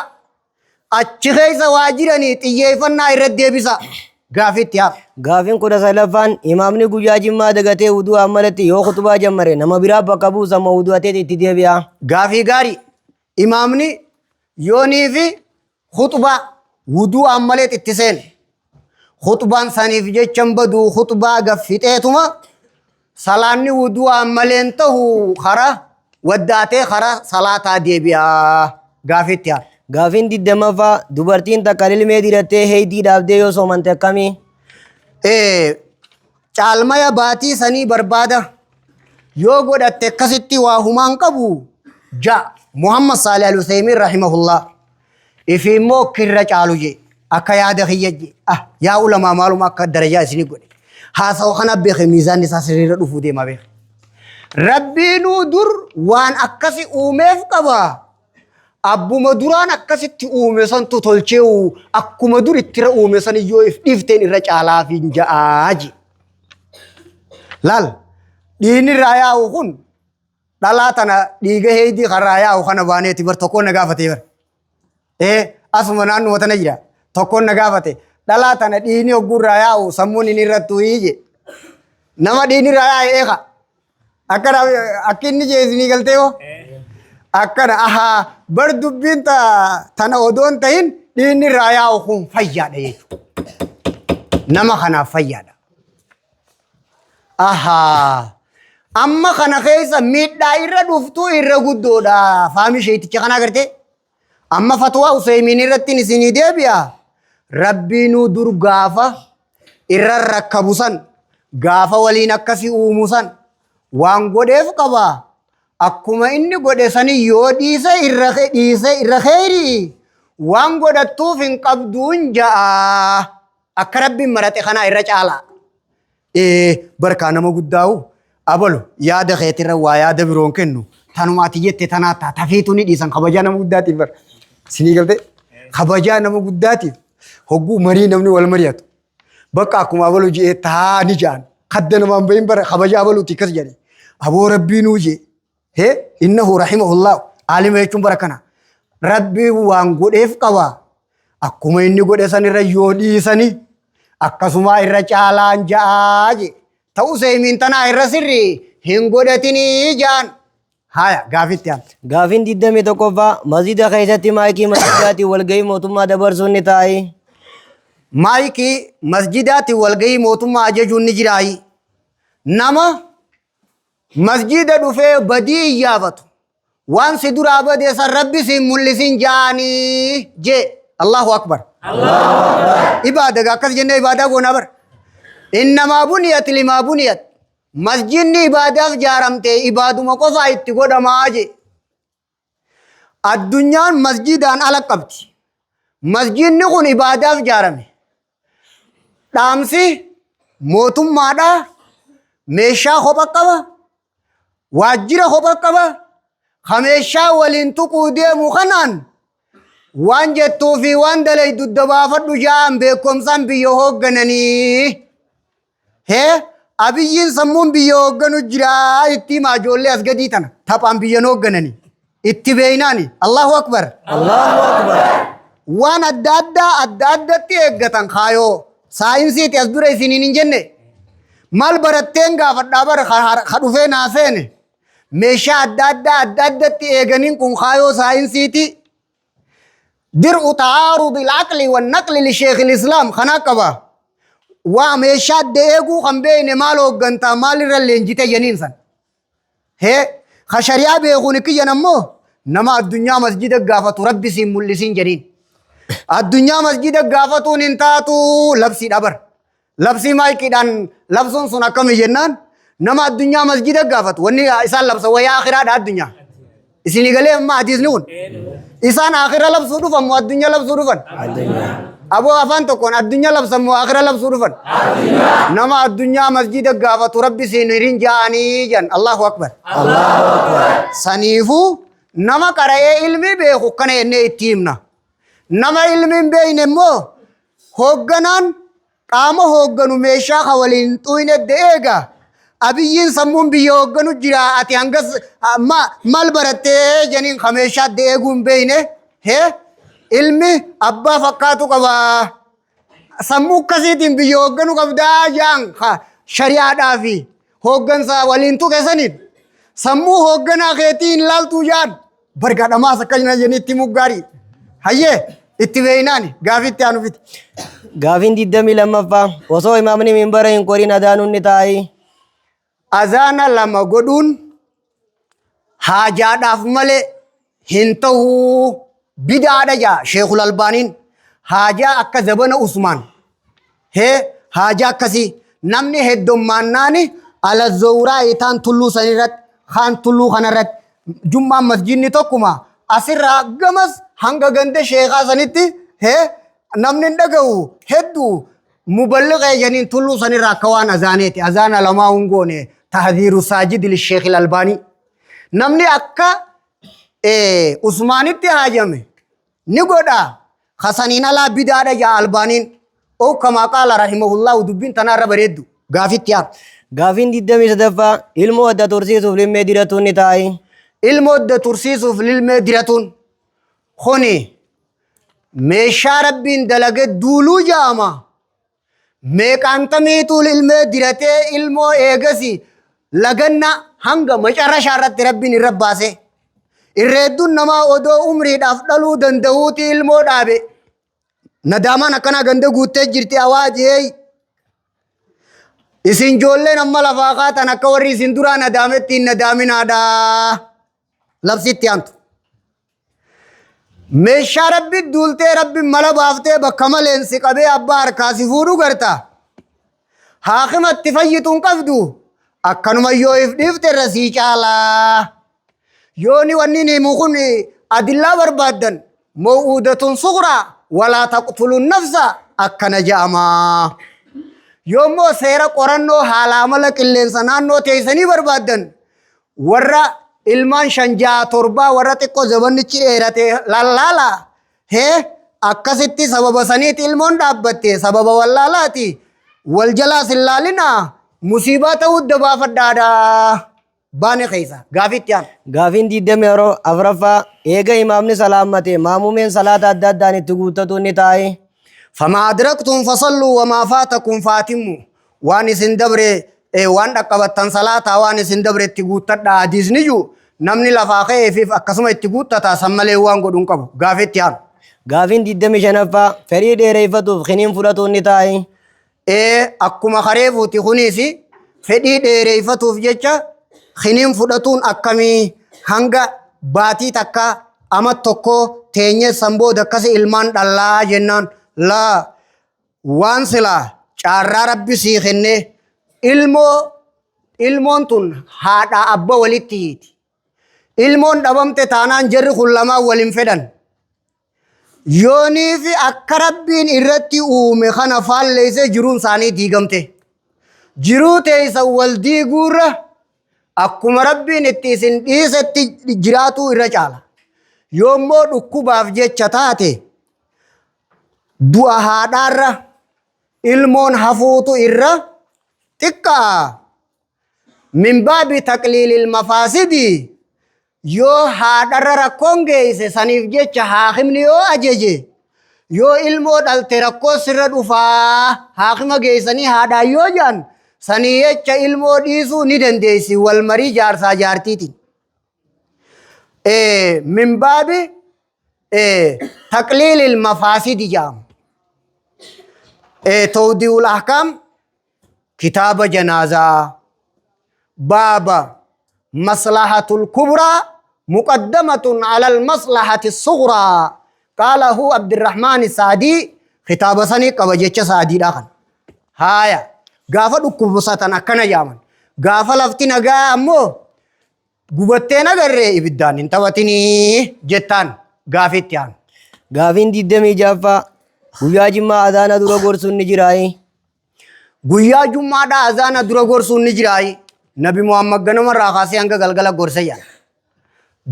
أچي خيسا واجرني تييفن إرد ديبسا غافت يا Gaafiin 19 imaamni guyyaa jimmaa dagatee wuduu ammalatti yoo khutbaa jammare nama biraa bakka buusa ma wuduu ateeti itti deebi'a. غافي غاري imaamni yoonii fi khuxbaa wuduu ammalee ittiseen khuxbaan saniif jechan baduu khuxbaa gaffixeetuma salaanni wuduu ammaleen ta'u kara waddaatee kara salaataa deebi'aa gaafitti haa. Gaafiin 20ffaa dubartiin takka ilmee dirattee heeydii dhaabdee yoo soomante akkamii? Caalmaya baatii sanii barbaada yoo godhatte akkasitti waa humaan qabu ja Muhammad Saalih Al-Useymiin rahimahullah ifi immoo kirra caalu je akka yaada kiyya je yaa ulamaa maaluma akka darajaa isinii godhe haasawa kana beeke miizaan isaa sirriirra dhufuu deema beeke. Rabbiinuu dur waan akkasi uumeef qaba. Abbuma duraan akkasitti uume santu tolchee akkuma dur ittira uume san iyyoo if dhiifteen irra caalaaf hin ja'aaji. Laal dhiigni irraa yaa'u kun dhalaa tana dhiiga heeydii karraa yaa'u kana baaneeti bar tokkoon na gaafate bar. Asuma naannuma tana jira tokkoon na gaafate dhalaa tana dhiigni hoggurraa yaa'u sammuun inni irrattuu hiije. Nama dhiigni irraa yaa'e eeka. Akkana akka inni jeesinii galtee hoo? Akkana bar dubbiin tana odoon tahin dhiigni irraa yaa'u kun fayyaadha jechuudha. Nama kanaaf fayyaadha. Amma kana keessa miidhaa irra dhuftuu irra guddoodha. Faami sheeticha kana agartee? Amma fatwaa Useymiin irratti isinii deebi'a. Rabbiinuu dur gaafa irra rakkabusan gaafa waliin akkasii uumusan waan godheef qaba. Akkuma inni godhe sanii yoo dhiise irra kheyrii waan godhattuuf hin qabduun ja'a. Akka rabbiin marate kana irra caala. Barkaa nama guddaa'u abalu yaada keetirra waa yaada biroon kennu tanumaati jette tanaa tafiitu ni dhiisan kabajaa nama guddaatiif bar. Sinii galte kabajaa nama guddaatiif hogguu marii namni wal mari'atu. Bakka akkuma abalu jee taa ni ja'an kadda namaan bahin bara kabajaa abaluuti akkas jedhe. Aboo rabbiinuu jee innahu rahimahullah alima jechuun bara kana rabbii waan godheef qaba. Akkuma inni godhe san irra yoo dhiisanii akkasuma irra caalaan ja'aa je ta'u Useymiin tanaa irra sirri hin godhatinii ja'an. Haya gaafitti haamte. Gaafiin 21ffaa masjida keessatti maayikii masjidaatiin walgahii mootummaa dabarsuun ni taa'ii? Maayikii masjidaatiin walgahii mootummaa ajajuun ni jiraayi. Nama masjida dhufee badii iyyaafatu waan si duraa badee san rabbi siin mul'isin ja'anii je Allahu akbar. Ibaada akkas jennee ibaadaa goonaa bar. Innamaa buniyat limaa buniyat. Masjidni ibaadaaf jaaramte ibaaduma qofaa itti godhamaa je. Addunyaan masjidaan ala qabdi. Masjidni kun ibaadaaf jaarame. Dhaamsi mootummaadha. Meeshaa kopha qaba. Waajjira kopha qaba. Meeshaa waliin tuquu deemu kanaan waan jettuu fi waan dalaydu dabaafadhu ja'an beekumsaan biyya hooggananii. Abiyyiin sammuun biyya hoogganu jira itti himaa ijoollee as gadii tana taphaan biyyan hooggananii itti beeynaani. Allahu akbar. Allahu akbar. Waan adda addatti eeggatan kaayoo saayinsiiti as dura isiniin hin jenne maal baratteen gaafadhaa bara ka dhufee naafeene meeshaa adda addatti eeganiin kun kaayoo saayinsiiti. درء تعارض العقل والنقل لشيخ الإسلام خناقبا ومشاد ديغو خمبين مالو غنتا مال رلين جيتا جنينسان هي خشريا بيغوني كي ينمو نما الدنيا مسجد غافة ربي سي ملسين جنين الدنيا مسجد غافة ننتاتو لبسي دبر لبسي مايكي دان لبسون سنا كم جنان نما الدنيا مسجد غافة وني إسان لبس ويا آخرات الدنيا إسيني قلي ما حديث نون إسان آخرة لبسو دفن والدنيا لبسو دفن أبو أفان تكون الدنيا لبسو وآخرة لبسو دفن نما الدنيا مسجد غافة ربي سينيرين جاني جان الله أكبر الله أكبر سنيفو نما كرأي علمي بيخو كنه إنه اتيمنا نما علمي بينه مو هوغنان قام هوغنو ميشا خوالين توينة ديگا abiyyiin sammuun biyya hoogganu jira ati hangas mal barattee janiin kameeshaa deeguun beeyne ilmi abbaa fakkaatu qaba sammuu akkasiitiin biyya hoogganu qabdaa jaan shari'aadhaa fi hooggansa waliin tuqe saniin sammuu hoogganaa keetiin laaltuu jaan bargadhamaa sakkajna jenitti muggaari. Hayyee itti beeynaani gaafitti aanu fiti. Gaafiin 22ffaa osoo imaamni minbara hin qorin adaanuun ni taa'i. Azaana lama godhuun haajaadhaaf malee hin ta'uu bidaadha jaa Sheekul Albaaniin. Haajaa akka zabana Usmaan. Haajaa akkasii namni heddummaannaani ala zawuraa itaan tulluu sanirratti kaan tulluu kanarratti jummaan masjidni tokkuma asirraa gamas hanga ganda sheekaa sanitti namni hin dhaga'u hedduu muballiqee janiin tulluu sanirraa akka waan azaaneeti. Azaana lamaa hungoone tahdiiru saajid lisheekil albaanii. Namni akka Usmaanitti haajame ni godha. Khasaniin alaa bidaadha jaa Albaaniin. Oo kamaa qaala rahimahullahu dubbiin tanaarra bareeddu. Gaafitti yaa. Gaafiin 23ffaa ilmoo adda tursiisuuf lilmee diratuun ni taa'i. Ilmoo adda tursiisuuf lilmee diratuun kuni meeshaa rabbiin dalage duuluu jaama. Meeqaantamiituu lilmee diratee ilmoo eegasi laganna hanga macarrashaa irratti rabbiin irra baase. Irreedduun namaa odoo umriidhaaf dhaluu danda'uuti ilmoo dhaabe. Nadaamaan akkanaa ganda guuttee jirti awaajee. Isin ijoolleen amma lafaa kaatan akka warri isin duraa nadaametti hin nadaaminaadha. Labsitti aantu. Meeshaa rabbi duultee rabbi mala baaftee bakka maleen si qabee abbaa harkaa si fuudhu garta. Haakimatti fayyituun qabdu akkanuma yoo if dhiifte irra sii caalaa. Yooni wanni himu kun adillaa barbaaddan maw'uudatun sughraa walaa taqtulun nafsa akkana ja'ama. Yoommoo seera qorannoo haala amala qilleensa naannoo teessanii barbaaddan warra ilmaan 5-7 warra xiqqoo zabannichi dheerate lallaala. Akkasitti sababa saniiti ilmoon dhaabbatte sababa wallaalaati. Wal jalaa sillaalina musiibaa ta'uu dabaafadhaadha. Baane keessa gaafitti aan. Gaafiin 24ffaa eega imaamni salaammate maamumeen salaata adda addaan itti guuttatu ni taa'i. Famaa adraktum fasalluu wamaa faatakum faatimu. Waan isin dabre waan dhaqqabattan salaataa waan isin dabre itti guuttadha hadiisniyyu namni lafaa ka'eefiif akkasuma itti guuttata san malee waan godhuun qabu gaafitti aan. Gaafiin 25ffaa fedhii dheereeffatuuf kiniin fudhatuun ni taa'i. Akkuma kareefuuti kunis fedhii dheereeffatuuf jecha kiniin fudhatuun akkamii hanga baatii takka ama tokko teenye sanbooda akkasi ilmaan dhallaa jennaan laa waan silaa caarraa rabbi sii kenne ilmoon tun haadha abba walitti hiiti. Ilmoon dhabamte taanaan jarri kun lamaan waliin fedhan. Yoonii fi akka rabbiin irratti uume kana faalleessee jiruun isaanii diigamte. Jiruu teessan wal diiguurra akkuma rabbiin itti isin dhiisetti jiraatuu irra caala. Yoommoo dhukkubaaf jecha taate du'a haadhaarra ilmoon hafuutu irra xiqqaa. Min baabi taqliilil mafaasidi yoo haadharra rakkoon geesse saniif jecha haakimni yoo ajeje yoo ilmoo dhalte rakkoo sirra dhufaa haakima geessanii haadhaan yoo jaan sanii jecha ilmoo dhiisuu ni dandeessi wal marii jaarsaa jaartiitiin. Min baabi taqliilil mafaasidi jedhama. Tawdi'ul ahkaam kitaaba janaazaa بابا مصلحة الكبرى مقدمة على المصلحة الصغرى قاله عبد الرحمن السعدي خطاب سني قبجة سعدي داخل هايا غافا دكوبساتنا كنا جامن غافا لفتنا غامو غبتنا غري ابدان انتواتني جتان غافتيان Gaafiin 26ffaa guyyaa jimmaa azaana dura gorsuun ni jiraayi. Guyyaa jummaadha azaana dura gorsuun ni jiraayi. Nabi Muhammad ganama raakaasee hanga galgala gorsayya.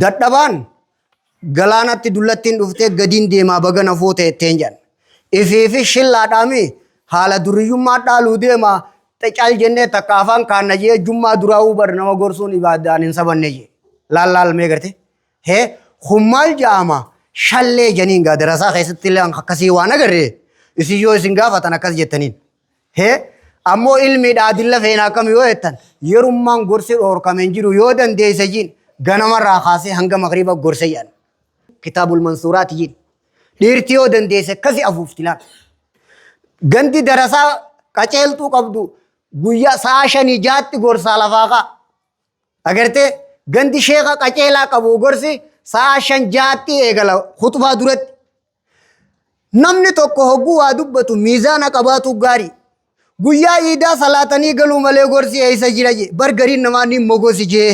Dadhabaan galaanatti dullattiin dhuftee gadiin deemaa bagana fuute itteen jedhan. Ifiifi shillaadhaami haala duriyyummaa dhaaluu deemaa caal jennee takka afaan kaanna jee jummaa duraa hubar nama gorsuun ibaadaan hin sabanne jee. Laal mee garte. Hummaal jaama shallee janiin gaa darasaa keessatti illee akkasii waan agarree isin yoo isin gaafatan akkas jettaniin. Ammoo ilmiidha adilla feenaa kam yoo jettan yerummaan gorsi dhoorkameen jiru yoo dandeessa jiin ganama irraa kaasee hanga magriba gorsayyan kitaabul mansuuraati jedhi dhiirti yoo dandeesse akkasi afuufti laal gandi darasaa qaceeltuu qabdu guyyaa sa'a 5-6 gorsaa lafaa kaa agartee gandi sheeka qaceelaa qabu gorsi sa'a 5-6 eegala khutbaa duratti namni tokko hogguu waa dubbatu miizaana qabaatu gaarii guyyaa iidaa salaatanii galuu malee gorsi eessa jira je bargariin namaa ni mogosi jee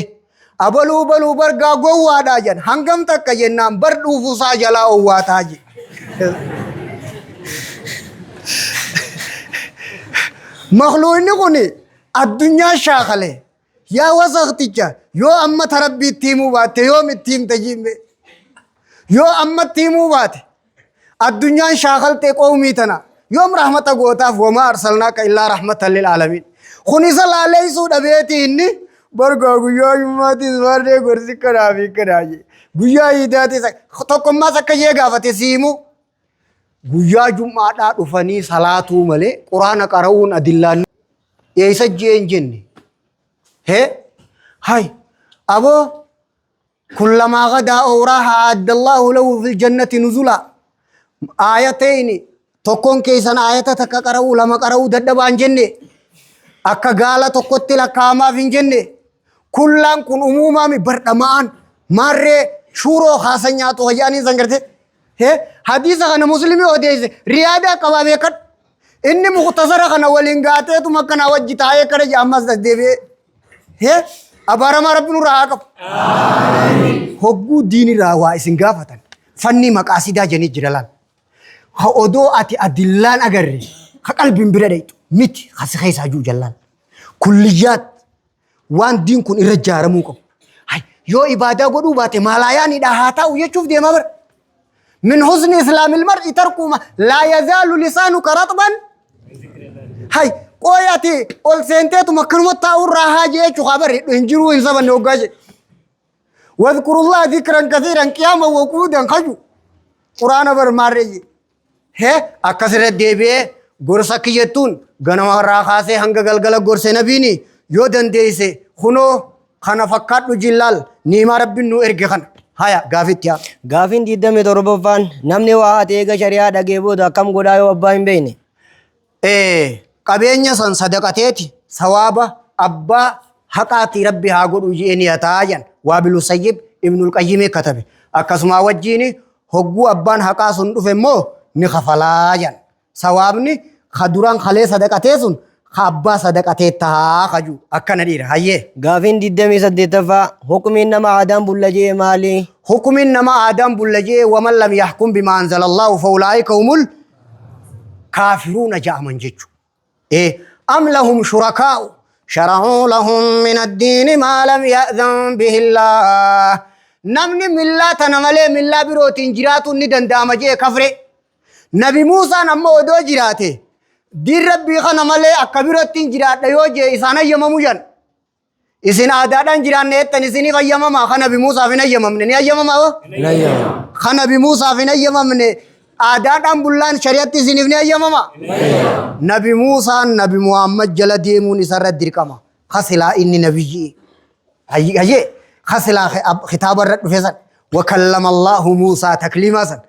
abaluu baluu bargaa gowwaadhaa jan hangam takka jennaan bar dhuufuusaa jalaa owwaataa je makhluuqni kun addunyaa shaakale yaa wasaqticha yoo amma tarabbii itti himuu baatte yoom itti himta jimbe yoo amma itti himuu baate addunyaan shaakaltee qawmii tana يوم رحمة قوتاف وما أرسلناك إلا رحمة للعالمين خنيس الله عليه سود أبيتي إني برقا قويا يماتي سواري قرسي كرافي كراجي قويا يداتي سك خطوكم ما سكا يغا فتسيمو قويا جمعة رفني صلاة ملي قرآن قرؤون أدلان يسا جين جني هاي أبو كلما غدا أوراها عد الله له في الجنة نزلا آيتين tokkon keessan ayata takka qara'u lama qara'u dadhabaan jenne akka gaala tokkotti lakkaamaaf hin jenne kullaan kun umuumami bardhamaan marree shuroo haasan nyaatu hojjaanii sangarte hadiisa kana muslimi odeesse riyaada qabaabee kad inni mukhtasara kana waliin gaateetu makkana wajji taa'ee kada jaammas daddeebi'ee abaarama rabbi nurraa haa qabu hogguu diinirraa waa isin gaafatan fanni maqaasidaa janii jira laal ha odoo ati adillaan agarre ka qalbiin bira dhaytu miti hasi keessaa juu jallaan kulliyaat waan diin kun irra jaaramuu qabu yoo ibaadaa godhuu baate maalaayaan haa ta'u jechuuf deema bar min husni islaamil mar'i tarkuma laa yazaalu lisaanuka ratban qoyati ol seenteetu makkanuma taa'urraa haa jechuu haa bar hin jiruu hin sabanne hoggaa jedhe واذكروا الله ذكرا كثيرا قياما وقعودا خجو قرآن بر مارجي akkasirra deebi'ee gorsa kiyyattuun ganama irraa kaasee hanga galgala gorse nabiini yoo dandeesse kunoo kana fakkaadhu jillaal niimaa rabbiin nu erge kana haya gaafitti haa gaafin 27ffaan namni waa ati eega shari'aa dhagee booda akkam godhaa yoo abbaa hin beekne qabeenya san sadaqateeti sawaaba abbaa haqaati rabbi haa godhu jeeni hataa jan waabilu sayyib ibnul qayyimee katabe akkasuma wajjiini hogguu abbaan haqaa sun dhufe immoo ni khafalaajan sawaabni khaduraan khalee sadaqatee sun khabbaa sadaqatee taa khaju akkana dhiira hayyee gaafin 28ffaa hukumiin nama aadaan bullajee maali hukumiin nama aadaan bullajee waman lam yahkum bima anzalallahu fa ulaa'ika humul kaafiruuna ja'aman jechu am lahum shurakaa'u shara'uu lahum min addiini maa lam ya'zan bihillah namni millaa tana malee millaa birootiin jiraatuun ni danda'ama jee kafre Nabi Musa nama odoo jiraate diin rabbii kana malee akka birootiin jiraadha yoo jee isaan ayyamamu jan isin aadaadhaan jiraanne jettan isiniif ayyamamaa kan Nabi Musaaf hin ayyamamne ni ayyamamaa kan Nabi Musaaf hin ayyamamne aadaadhaan bullaan shari'atti isiniif ni ayyamamaa Nabi Musaan Nabi Muhammad jala deemuun isarra dirqama khasilaa inni nabiyyi hayyee khasilaa khitaaba irra dhufe san wakallama Allahu Musaa takliimaa san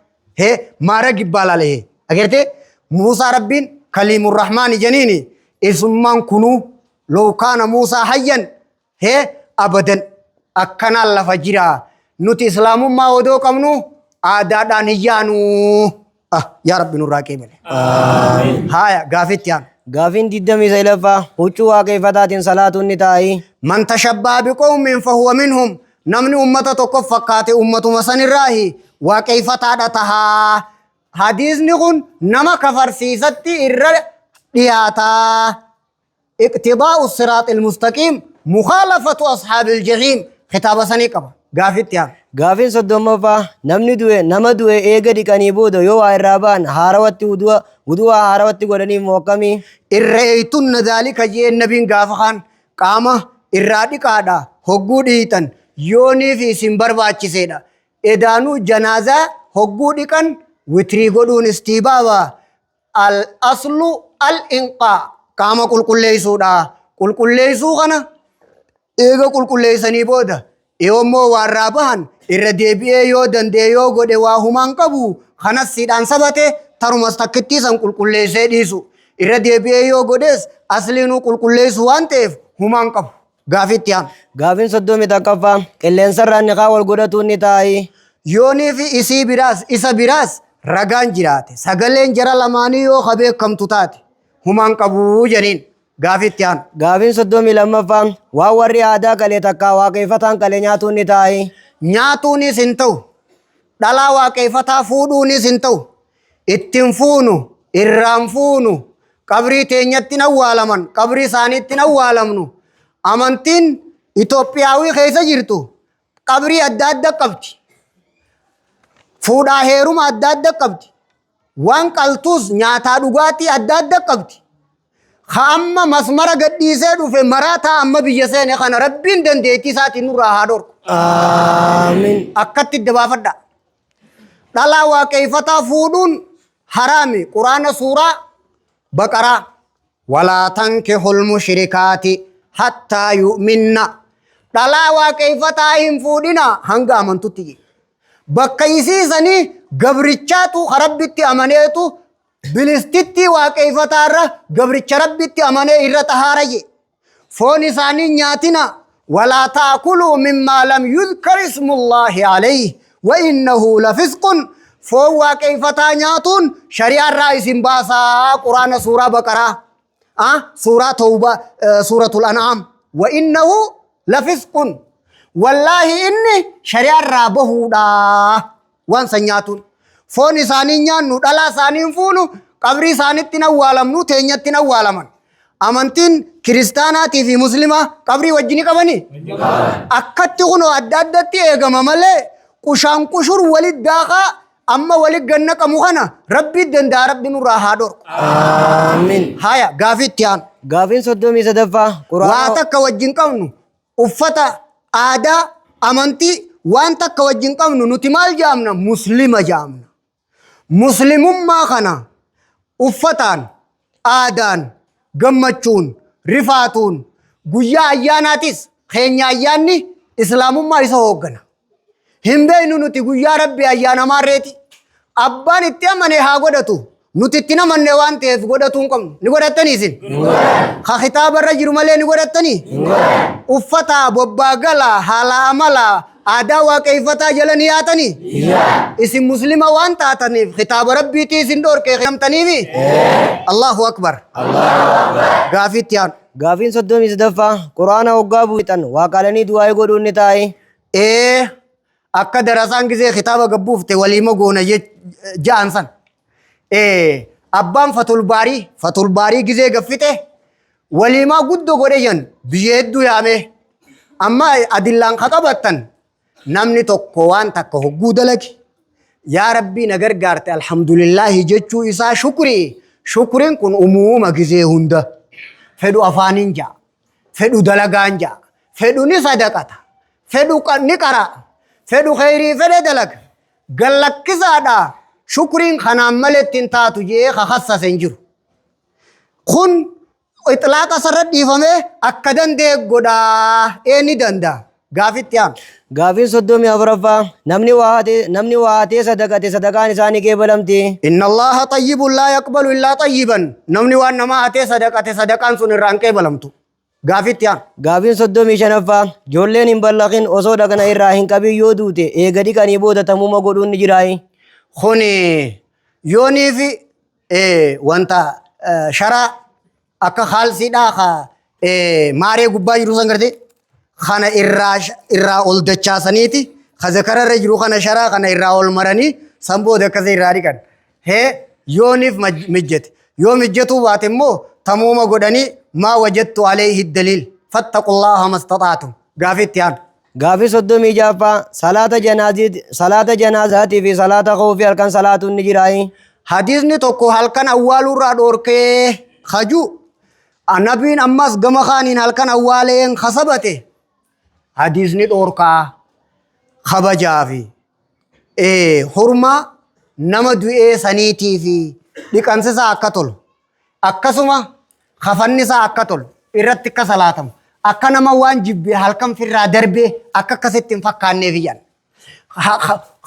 مارا جبال عليه أجرته موسى ربين كليم الرحمن جنيني اسمان كنو لو كان موسى حيا أبدا أكنا الله فجرا نوت إسلام ما ودو كمنو عادات نيانو يا رب نوراكيب هايا غافت يان غافين ديدمي سيلفا وچوا كيفتات صلاة النتاي من تشبه بقوم فهو منهم نمني أمة تقف فقات أمة مسن الراهي وكيف تعدتها حديث نقول نما كفر سيستي إرّياتا اقتضاء الصراط المستقيم مخالفة أصحاب الجحيم خطاب سنيكما غافت يا غافين صدومفا نمني دوه نما دوه ايغا ديكاني بودو يو عرابان هارواتي ودوا هارواتي قرني موكمي إرّيتن ذلك جي النبي غافخان قامة إرّادي قادا هقو ديتن يوني في سنبر باچي سيدا إدانو جنازة هقو ديكن وتري قدون استيبابا الأصل الإنقاء قام كل ليسو دا كل ليسو غنا إيغا كل ليساني بودا Yoommoo warraa bahan irra deebi'ee yoo danda'e yoo godhe waa humaan qabu kanas siidhaan sabate tarumas takkittii san qulqulleessee dhiisu. Irra deebi'ee yoo godhes asliinuu qulqulleessu waan ta'eef humaan qabu. Gaafitti aan. Gaafiin 31 qilleensarraan niqaa wal godhatuun ni taa'i. Yoonii fi isii biraas isa biraas ragaan jiraate sagaleen jara lamaanii yoo beekamtu taate humaan qabu jedhaniin. Gaafitti aan. Gaafiin 32 waan warri aadaa qalee takkaa waaqeffataan qalee nyaatuun ni taa'i. Nyaatuunis hin ta'u dhalaa waaqeffataa fuudhuunis hin ta'u ittiin fuunu irraan fuunu qabrii teenyatti hin awwaalaman qabrii isaaniitti hin awwaalamnu. Amantiin Itoophiyaawii keessa jirtu qabrii adda adda qabdi. Fuudhaa heeruma adda adda qabdi. Waan qaltuus nyaataa dhugaatii adda adda qabdi. Amma masmara gadhiisee dhufe maraataa amma biyya seene kana rabbiin dandeettii isaatiin nurraa haa dhorku. Amiin. Akkatti dabaafadha. Dhalaa waaqeffataa fuudhuun haraami. Quraana suuraa Baqaraa. Walaa tankihul mushrikaati hattaa yu'minna. Dhalaa waaqeffataa hin fuudhina hanga amantutti. Bakka isiisanii gabrichaatu rabbitti amaneetu bilistitti waaqeffataarra gabricha rabbitti amanee irra tahaarayye. Foon isaanii nyaatina. Walaa taakulu mimmaa lam yudhkar ismullaahi alayhi wa innahu lafisqun. Foon waaqeffataa nyaatuun shari'aarraa isin baasaa. Quraana suuraa Baqaraa. Suuraa Tawbaa suuratul An'aam. Wa innahu lafisqun. Wallaahi inni shari'aarraa bahuudha waan san nyaatuun. Foon isaanii nyaannu dhalaa isaanii hin fuunu qabrii isaaniitti hin awwaalamnu teenyatti hin awwaalaman. Amantiin kiristaanaatii fi muslimaa qabrii wajjin qabanii? Akkatti kunoo adda addatti eegama malee qushaan qushur walit daakaa amma walit ganna qabu kana rabbii danda'a rabbi nurraa haa dhorku. Amiin. Haya gaafitti aan. Gaafiin 33 Waa takka wajjin qabnu uffata aadaa amantii waan takka wajjin qabnu nuti maal jaamna muslima jaamna. Muslimummaa kana uffataan aadaan gammachuun rifaatuun guyyaa ayyaanaatis keenya ayyaanni islaamummaa isa hooggana. Hin beeknu nuti guyyaa rabbi ayyaanamaarreeti. Abbaan itti amane haa godhatu. Nuti itti namanne waan ta'eef godhatuu hin qabnu. Ni godhattanii isin? Ha kitaabarra jiru malee ni godhattanii? Uffata bobbaagala haala amala aadaa waaqeffataa jala ni yaatanii? Isin muslima waan taataniif kitaaba rabbiitii isin dhorkee qiyamtaniifi? Allahu akbar. Gaafitti aan. Gaafiin 33 quraana hoggaa buuxan waaqaalanii du'aa godhuun ni taa'i. Akka darasaan gisee kitaaba gabbuufte waliima goona ja'an san. Abbaan Fatul Baarii gisee gaffite waliimaa guddoo godhe jan biyya hedduu yaame. Amma adillaan ka qabattan namni tokko waan takka hogguu dalage yaa rabbii na gargaarte alhamdulillaahi jechuu isaa shukrii. Shukriin kun umuuma gisee hunda. Fedhu afaaniin ja'a. Fedhu dalagaan ja'a. Fedhu ni sadaqata. Fedhu ni qara'a. Fedhu khayrii fedhe dalaga. Gallakkisaadha. Shukriin kanaan malee ittiin taatu jee kakhassase hin jiru. Kun itlaaqa sarara dhiifamee akka danda'e godhaa ni danda'a. Gaafitti aan. Gaafiin 34 namni waa hatee sadaqate sadaqaan isaanii qeebalamti. Inna Allaha tayyibun laa yaqbalu illaa tayyiban. Namni waan namaa hatee sadaqate sadaqaan sun irraan qeebalamtu. Gaafitti aan. Gaafiin 35 ijoolleen hin ballaqin osoo dhagna irraa hin qabin yoo duute eega dhiqanii booda tammuma godhuun ni jiraayi. Kuni yoonii fi wanta sharaa akka haalsiidhaa maaree gubbaa jiru san gartee kana irraa ol dachaasaniiti ka zakararra jiru kana sharaa kana irraa ol maranii san booda akkasii irraa dhiqan. Yooniif mijjate yoo mijjatuu baate immoo tammuma godhanii maa wajattu alayhi daliil fattaqullaha mastaxaatum. Gaafitti aan. Gaafii 36 salaata janaazatii fi salaata khawfii halkan salaatuun ni jiraayi. Hadiisni tokko halkan awwaaluurraa dhoorkee khaju nabiin ammas gama kaaniin halkan awwaaleen khasabate hadiisni dhoorkaa kabajaa fi hurmaa nama du'ee saniitii fi dhiqansisaa akka tolu akkasuma kafannisaa akka tolu irratti akka salaatamu akka nama waan jibbe halkan firraa darbe akka akkasitti hin fakkaanneef iyyan.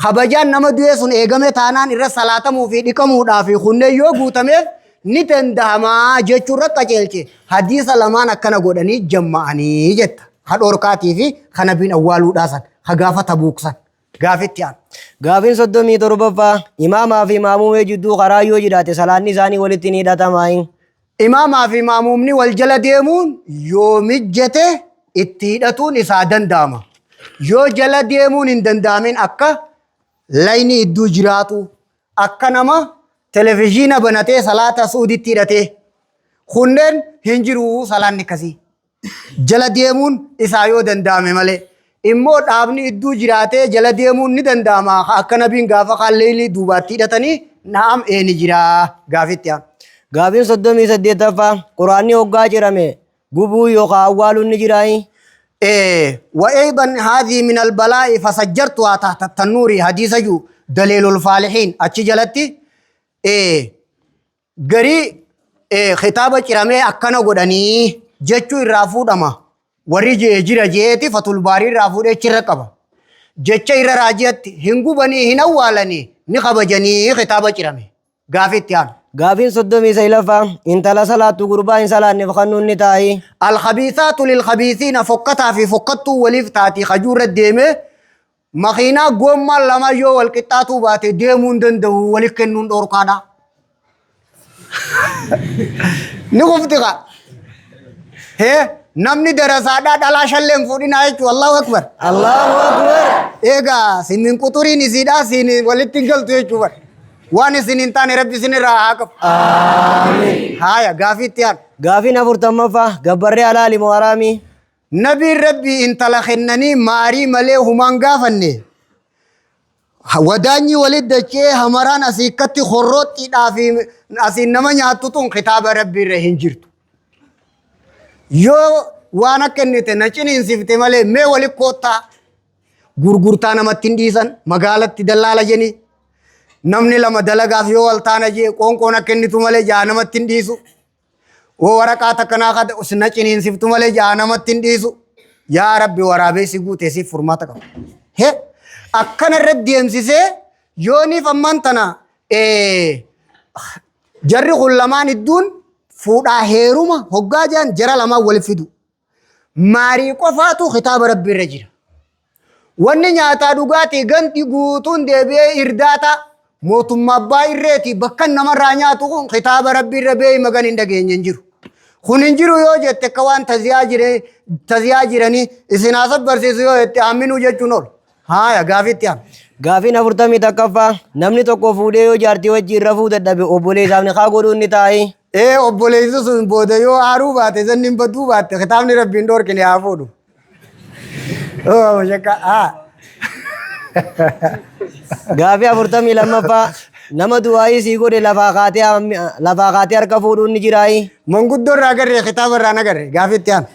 Kabajaan nama du'ee sun eegame taanaan irra salaatamuu fi dhiqamuudhaa fi kunneen yoo guutameef ni danda'amaa jechuurra qajeelche. Hadiisa lamaan akkana godhanii jamma'anii jetta. Hadhoorkaatii fi kana biin awwaaluudhaasan hagaafa tabuuksan gaafitti aan. Gaafiin 37ffaa imaamaa fi maamumee jidduu karaa yoo jiraate salaanni isaanii walitti ni hidhatamaayin. Imaamaa fi maamumni wal jala deemuun yoo mijjate itti hidhatuun isaa danda'ama. Yoo jala deemuun hin danda'amin akka layni idduu jiraatu akka nama televizhiina banatee salaata suuditti hidhatee kunneen hin jiru salaanni akkasii. Jala deemuun isaa yoo danda'ame malee immoo dhaabni idduu jiraatee jala deemuun ni danda'ama akka nabiin gaafa qalleelii duubaatti hidhatanii naam eeni jira gaafitti aan. Gaafiin 38ffaa quraanni hoggaa jirame gubuu yookaan awwaaluun ni jiraayi. وأيضا هذه من البلاء فسجرتها تحت التنور حديث جو دليل الفالحين أتشجلتي غري خطابة كرامي أكنا قدني جتشو الرافود أما ورجي جرى جيتي فتول باري الرافود اتشرقبا جتشا إرى راجيت هنگو بني هنوالني نخب جني خطابة كرامي غافت يان. Gaafiin 39ffaa intala salaattu gurbaa hin salaanne fakkannuun ni taa'i. الخبيثات للخبيثين فكتها في فكتو وليف تاتي خجور الديمة مخينا قوم لما يو والقطاتو باتي ديمون دندو ولكنون دورقانا نقفتها هي نمني درسادا دلا شلم فودين آيك والله أكبر الله أكبر. إيغا سنين كتوري نسيدا سنين ولتنقل تويشوبر واني سنين تاني ربي سنين راهاكب آمين. هايا غافي تيان. Gaafiin 40ffaa gabbarree alaali moo haraami? نبي ربي انت لخنني ماري ملي همان غافني وداني ولد دچه همران اسيكتي خروتي دافي اسي نما نياتوتون خطاب ربي رهنجرت يو وانا كنت نچن انسفت ملي مي ولي كوتا غورغورتا نمتين ديسن مغالت دلاله جني نمني لما دلغاف يو ولتانا جي كون كون كنتو ملي جانمتين ديسو ورقات كنا قد اسنچنين سفتو ملي جانمتين ديسو يا ربي ورابي سيغو تيسي فرماتك هي اكن رد ديمسيسه يوني فمنتنا جري غلمان الدون فودا هيروما هوغاجان جرا لما ولفدو ماري قفاتو خطاب ربي رجل وني نياتا دوغاتي غنتي غوتون ديبي ارداتا موتما بايرتي بكن نمر نياتو خطاب ربي ربي مغن اندغين جيرو خوننجيرو يو جت كوان تزياجرني اسناسب برسيسو يت امنو جچونول ها يا غافيتيان. Gaafiin 41ffaa namni tokko fuudhee yoo jaartii wajjin rafuu dadhabe obboleessaaf ni godhuun ni taa'i. Obboleessi sun booda yoo aaruu baate sanniin baduu baate kitaabni rabbiin dhoorkine haa fuudhu. Gaafii 42ffaa nama du'aayii sii godhe lafaa kaatee harka fuudhuun ni jiraayi. Manguddoo irraa agarre kitaaba irraa nagarre gaafitti aan.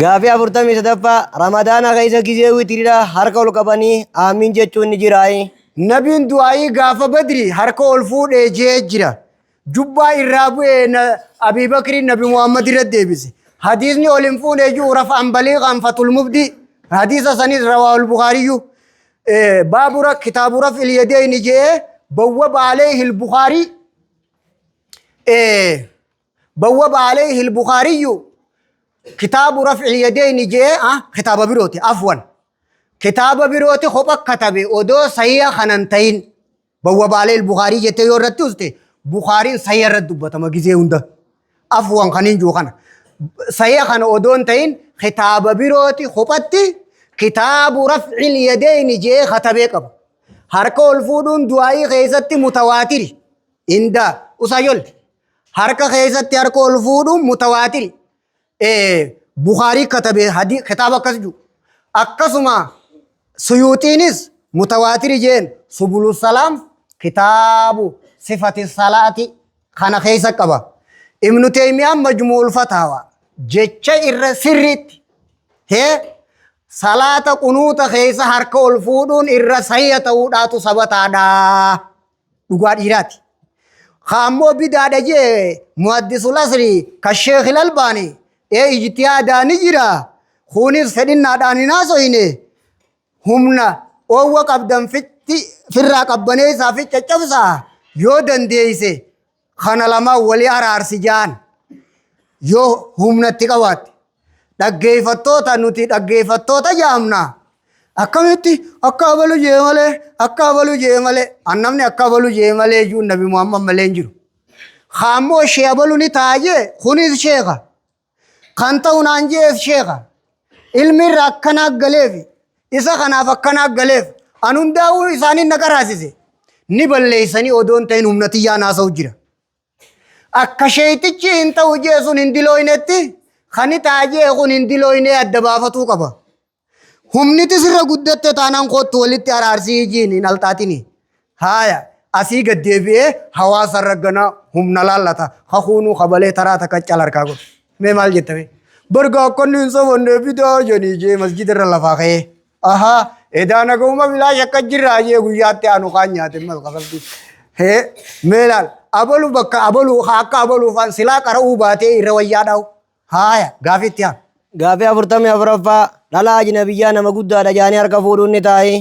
Gaafii 43ffaa ramadaana keessa gizee witiriidha harka ol qabanii aamiin jechuun ni jiraayi. Nabiin du'aayii gaafa badri harka ol fuudhee jee jira. Jubbaa irraa bu'ee Abii Bakrii Nabi Muhammad irra deebise. Hadiisni ol hin fuudhee jiru rafa'an baliiqan fatul mubdi. Hadiisa sanis rawaahul Bukhaariyyuu. باب كتاب رفع اليدين جاء بوب عليه البخاري بوب عليه البخاري كتاب رفع اليدين جاء كتاب بيروتي عفوا كتاب بيروتي خبك كتب ودو صحيح خننتين بوب عليه البخاري جت يورتوستي بخاري صحيح رد بتما جزء عنده عفوا خنين جو خن صحيح خن ودون تين كتاب بيروتي خبتي كتاب رفع اليدين جاء خطبه حركه الفودون دعائي خيزت متواتر عند اسايل حركه خيزت حركه الفودون متواتر بخاري كتبه حديث كتاب كسجو اقسما سيوطينس متواتر جين سبل السلام كتاب صفة الصلاة خنا خيزة قبا ابن تيمية مجموع الفتاوى جتش الرسرت هي صلاة قنوت خيسة حركة الفودون الرسية توداتو سبتادا لغاد إيراتي خامو بدادا جي محدث الأصري كالشيخ الألباني اجتهادا نجرا خونيس فدنا داني ناسو هيني همنا او قبدن في الراقبني سافي تشفسا يودن ديسي خانا لما ولي ارارسجان يو همنا تقوات dhaggeeffattoota nuti dhaggeeffattoota jaamna akkamitti akka abalu jee malee annamni akka abalu jee malee juu nabi Muhammad malee hin jiru khaamoo shee abalu ni taajee kunis sheeka kan ta'u naan jeef sheeka ilmi irra akkanaa galeef isa kanaaf akkanaa galeef an hundaa'uu isaanii na qaraasise ni balleeysanii odoon ta'in humnatiyyaa naasa'u jira akka sheeytichi hin ta'u jee sun hin dilooynetti khani taajee kun hin dilooyne adda baafatuu qaba humniti sirra guddatte taanaan kootu walitti araarsii jiin hin alxaatini haaya asii gaddeebi'ee hawaasa raggana humna laallata hakuunuu kabalee taraa takka calarkaa godhu mee maal jettame barga akkonni hin sobanne bidaa jenii jee masjida irra lafaa ka'ee ahaa edaa nagahuma bilaash akka jirraa jee guyyaatti aanu kaan nyaate mal qabalti mee laal abalu bakka abalu akka abaluufaan silaa qara'uu baatee irra wayyaa dhaa'u haya gaafii yaa gaafii 44ffaa dhala ajnabiyyaa nama guddaadha jaanii harka fuudhuun ni taa'e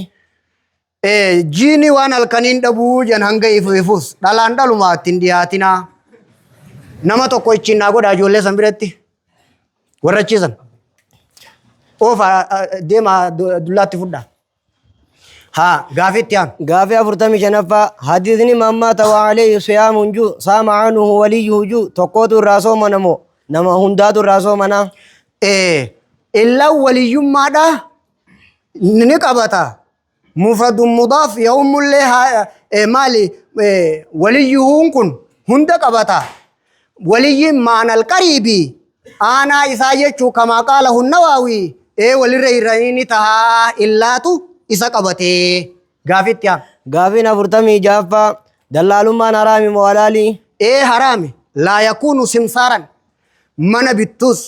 jiini waan halkaniin dhabuu jan hanga ifus dhalaan dhalumaa ittiin dhiyaatinaa nama tokko ichiin naa godhaa ijoollee san biratti warrachiisan oofa deemaa dullaatti fudhaa ها قافت يان قافي أفرتمي شنفا حديثني مما توا عليه صيام جو صام عنه وليه جو تقوت الراسو منمو نما هندات الراسو منا إلا ولي ماذا نقبتا مفرد مضاف يوم الله مالي وليه كن هند قبتا ولي معنى القريبي أنا إساجة كما قاله النووي ولي ريرين تها إلا تو إسا قبتي قافت يان قافين أفرتمي جافا دلال ما نرامي موالالي حرامي لا يكون سمسارا mana bittus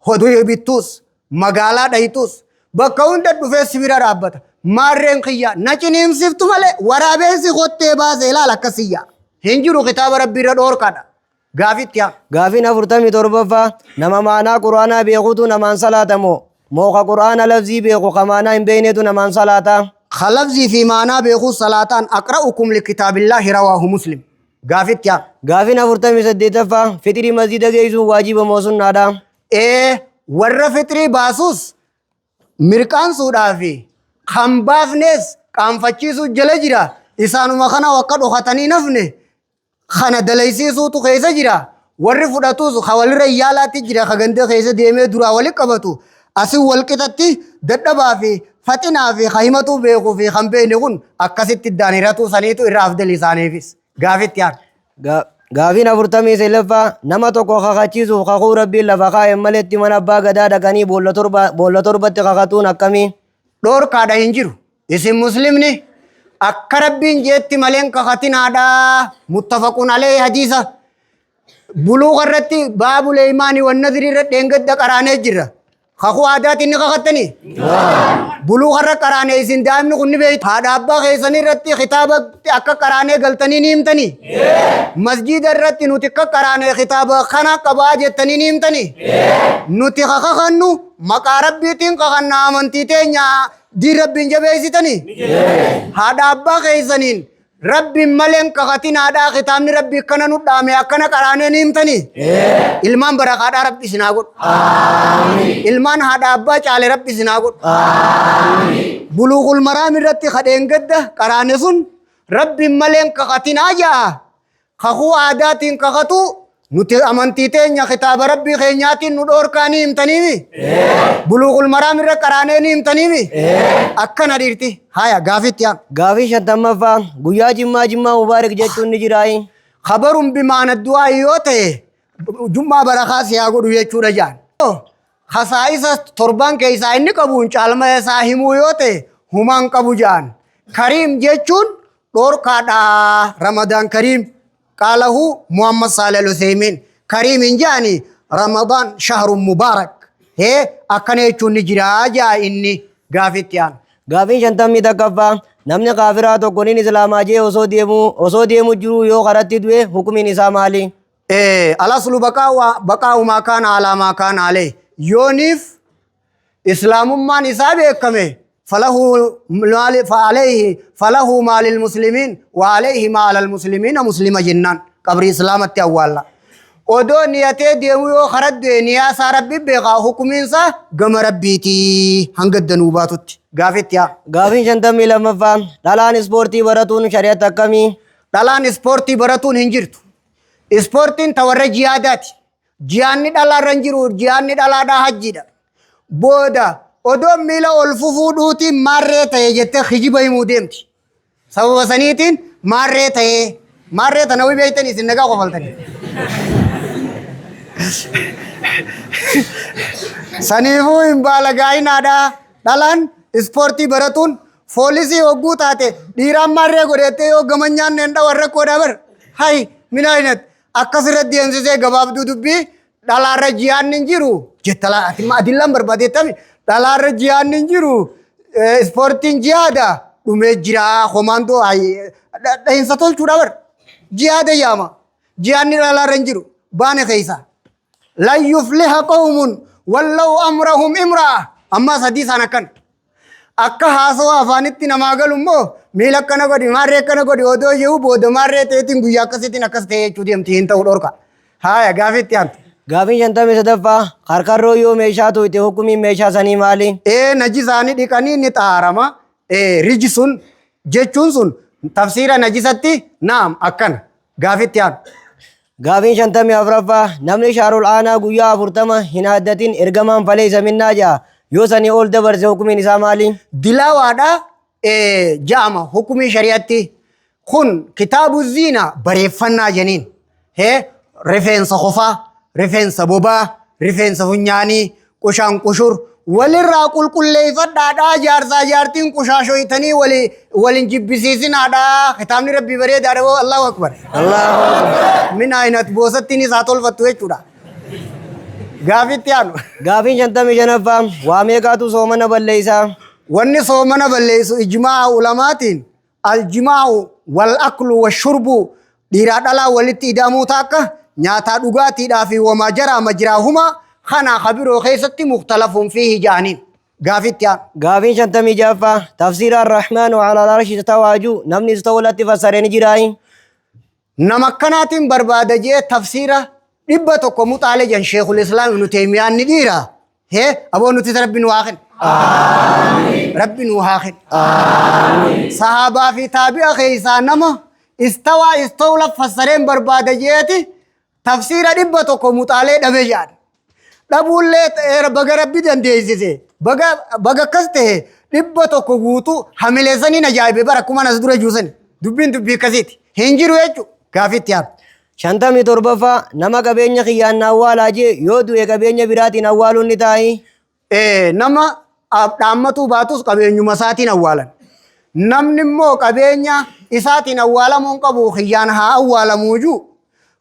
hoduu bittus magaalaa dhayitus bakka hunda dhufee sibira dhaabbata maarreen kiyya na ciniimsiftu malee waraabessi qottee baasee ilaala akkasiyya hin jiru kitaaba rabbii irra dhoorkaadha gaafitti yaa gaafiin 47ffaa nama maanaa quraanaa beekutu namaan salaatamoo mooqa quraana lafzii beeku ka maanaa hin beeknetu namaan salaataa khalafzii fi maanaa beekuu salaataan aqra'ukum likitaabillaahi rawaahu muslim gaafit yaa gaafin 48ffaa fitrii masjida geessuun waajiba moo sunnaadha warra fitrii baasus mirqaansuudhaa fi kan baafnes qaanfachiisuu jala jira isaanuma kana wakka dhokatanii nafne kana dalaysiisuutu keessa jira warri fudhatus hawalirra yaalaatti jira kagandee keessa deemee duraa wali qabatu asin walqixatti dadhabaa fi faxinaa fi himatu beekuu fi kan beekne kun akkasitti daaniratuu saniitu irraa afdal isaaniifis gaafit yaa gaafiin 49ffaa nama tokko kakachiisuuf kakuu rabbiin lafa kaa'een maletti mana abbaa gadaa dhaqanii boolla torbatti kakatuun akkamii dhoorkaadha hin jiru isin muslimni akka rabbiin jeetti maleen kakatinaadha muttafaqun alee hadiisa buluuqa irratti baabulee imaanii wannadirii irra dheengadda qaraanee jirra kakuu aadaatti inni kakattanii buluuqa irra qaraanee isin daa'imni kun ni beeytu haadha abbaa keessanii irratti kitaaba akka qaraanee galtanii ni himtanii masjida irratti nuti akka qaraanee kitaaba kana qabaa jettanii ni himtanii nuti kakakannu maqaa rabbiitiin kakanna amantii teenya diin rabbiin jabeessitanii haadha abbaa keessaniin rabbiin maleen kakatinaadhaa kitaabni rabbii akkana nu dhaame akkana qaraanee ni himtanii ilmaan barakaadhaa rabbi isinaa godhu ilmaan haadha abbaa caale rabbi isinaa godhu buluuqul maraam irratti kadheen gadda qaraane sun rabbiin maleen kakatinaa ja'a kakuu aadaatiin kakatu nuti amantii teenya kitaaba rabbii keenyaatiin nu dhoorkaa ni himtaniimi buluuqul maraam irra qaraanee ni himtaniimi akkana dhiirti haya gaafitti yaa gaafii 50ffaa guyyaa jimmaa mubaarak jechuun ni jiraayi khabarun bimaana du'aa yoo ta'e jummaa barakaa siyaa godhu jechuudha jaan hasaa'isa torban keessaa inni qabuun caalma isaa himuu yoo ta'e humaan qabu jaan kariim jechuun dhoorkaadha ramadaan kariim قاله محمد صالح العثيمين كريم جاني رمضان شهر مبارك هي أكنه چون نجرا جا إني غافتيان غافين شنتمي تكفى namni kaafiraa tokko nin islaamaa jee osoo deemu jiru yoo karatti du'e hukumiin isaa maali? Alaslu baqaa'u maa kaana alaa maa kaana alee. Yooniif islaamummaan isaa beekame falahu maalil muslimiin wa alayhi maalal muslimiina muslima jennaan qabrii islaamatti awwaalla. Odoo niyatee deemu yoo karadde niyaa isaa rabbi beekaa hukumiinsa gama rabbiitii hanga danuu baatutti gaafetti yaa. Gaafiin 52ffaa dhalaan ispoortii baratuun shari'atti akkamii? Dhalaan ispoortii baratuun hin jirtu. Ispoortiin ta warra jihaadaati. Jihaanni dhalaarra hin jiru, jihaanni dhalaadhaa hajjiidha. Booda odoo miila ol fufuudhuutiin maarree ta'e jettee hijiba himuu deemti. Sababa saniitiin maarree ta'e maarree tana wii beektan isin nagaa qofaltanii. Saniifuu hin baalagaayinaadha. Dhalaan ispoortii baratuun foolisii hogguu taate dhiiraan maarree godhettee yoo gamanyaan neendha warra koodhaa bar. Hayi minaayinet akkasirratti deemsisee gabaabduu dubbii dhalaarra jihaanni hin jiru. Jettala adillaan barbaadeettami dhalaarra jihaanni hin jiru. Ispoortiin jihaada dhumee jira komaandoo dhahinsa tolchuudha bar. Jihaada yaama. Jihaanni dhalaarra hin jiru. Baane keessa. Lan yufliha qawmun wallaw amrahum imra'a. Amma sadii isaan akkan. Akka haasawaa afaanitti namaa galu immoo miila akkana godhi maarree akkana godhi odoo jiru booda maarree ta'eetiin guyyaa akkasiitiin akkas ta'ee jechuu deemti hin ta'u dhorka. Haaya gaafetti aantu. Gaafiin 53ffaa harkarroo yoo meeshaa to'ite hukumiin meeshaa sanii maali? Najisaanii dhiqanii ni xaarama. Rijisuun jechuun sun tafsiira najisatti naam akkana gaafetti aantu. Gaafiin 54ffaa namni shaarul aanaa guyyaa 40 hin haddatin ergamaan falee isa minnaa ja'a. Yoo sanii ol dabarse hukumiin isaa maali? Dilaawaadha ja'ama hukumii shari'atti. Kun kitaabu ziina bareeffannaa jeniin. Rifeensa qofaa, rifeensa bobaa, rifeensa funyaanii, qushaan qushur walirraa qulqulleeffadhaadhaa jaarsaa jaartiin qushaashoytanii walin jibbisiisinaadhaa. Kitaabni rabbii bareedaadha boo Allahu akbar. Allahu akbar. Minaayinat boosattiin isaa tolfattu jechuudha. Gaafitti aanu. Gaafiin 55ffaa waa meeqaatu soomana balleeysaa? Wanni soomana balleeysu ijmaa ulamaatiin aljimaa'u wal aklu wa shurbu dhiiraa dhalaa walitti ida'amuu taakka nyaataa dhugaatiidhaa fi wamaa jaraa majraahuma kana kabiroo keessatti mukhtalafuun fiihi ja'aniin. Gaafitti aanu. Gaafiin 56ffaa tafsiira arrahmaanu alal arshi istawaaju namni istawalatti fassaree ni jiraayi? Nama akkanaatiin barbaada jee tafsiira dhibba tokko muxaalee jan sheekul islaam ibnu teemiyaan ni dhiira. Aboo nuti rabbi nu waaqin. Rabbi nu waaqin. Sahaabaa fi taabi'a keessaa nama istawaa istawla fassareen barbaada jeeti tafsiira dhibba tokko muxaalee dhabe jaan. Dhabuullee baga rabbi dandeessise. Baga akkas ta'e dhibba tokko guutuu hamileessanii ajaa'ibe bara akkuma nas dura juusan. Dubbiin dubbii akkasiiti. Hin jiru jechuudha. Gaafitti yaadu. 57ffaa nama qabeenya kiyyaan awwaalaa jee yoo du'e qabeenya biraatiin awwaaluun ni taa'i? Nama dhaammatuu baatus qabeenyuma isaatiin awwaalan. Namni immoo qabeenya isaatiin awwaalamuun qabu kiyyaan haa awwaalamuujuu.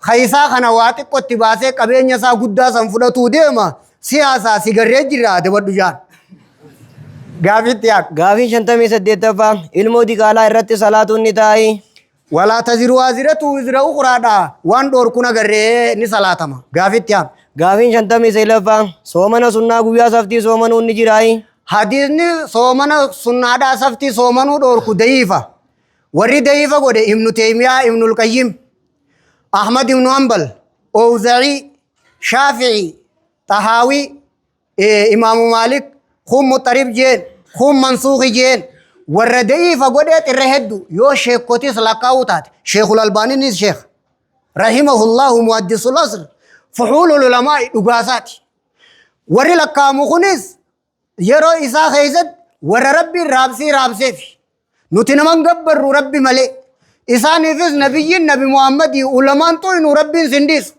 Kaisaa kana waa xiqqootti baasee qabeenya isaa guddaa san fudhatuu deema siyaasaa sigarree jirraa dabadhu jaan. Gaafitti yaadu. Gaafiin 58ffaa ilmoo diqaalaa irratti salaatuun ni taa'i? Walaa taziru waaziratu wizra ukhraadha waan dhoorkun agarree ni salaatama. Gaafitti aanu. Gaafiin 59ffaa soomana sunnaa guyyaa saftii soomanuun ni jiraayi? Hadiisni soomana sunnaadhaa saftii soomanuu dhoorku dayiifa. Warri dayiifa godhe Ibnu Teemiyaa, Ibnul Qayyim, Ahmad ibnu Hanbal, Owza'ii, Shaafi'i, Tahaawii, Imaamu Maalik, kun Muxarib jeen, kun Mansuuqi jeen. Warra da'iifa godhee xirra heddu yoo sheekotis lakkaa'uu taate sheekul albaaniinis sheek rahimahullahu muhaddisul asr fuxuulul ulamaa'i dhugaasaati. Warri lakkaa'amu kunis yeroo isaa keessatti warra rabbiin raabseef nuti naman gabbarru rabbi malee isaaniifis nabiyyiin nabi Muhammadii ulamaan xuynu rabbiin sindiisu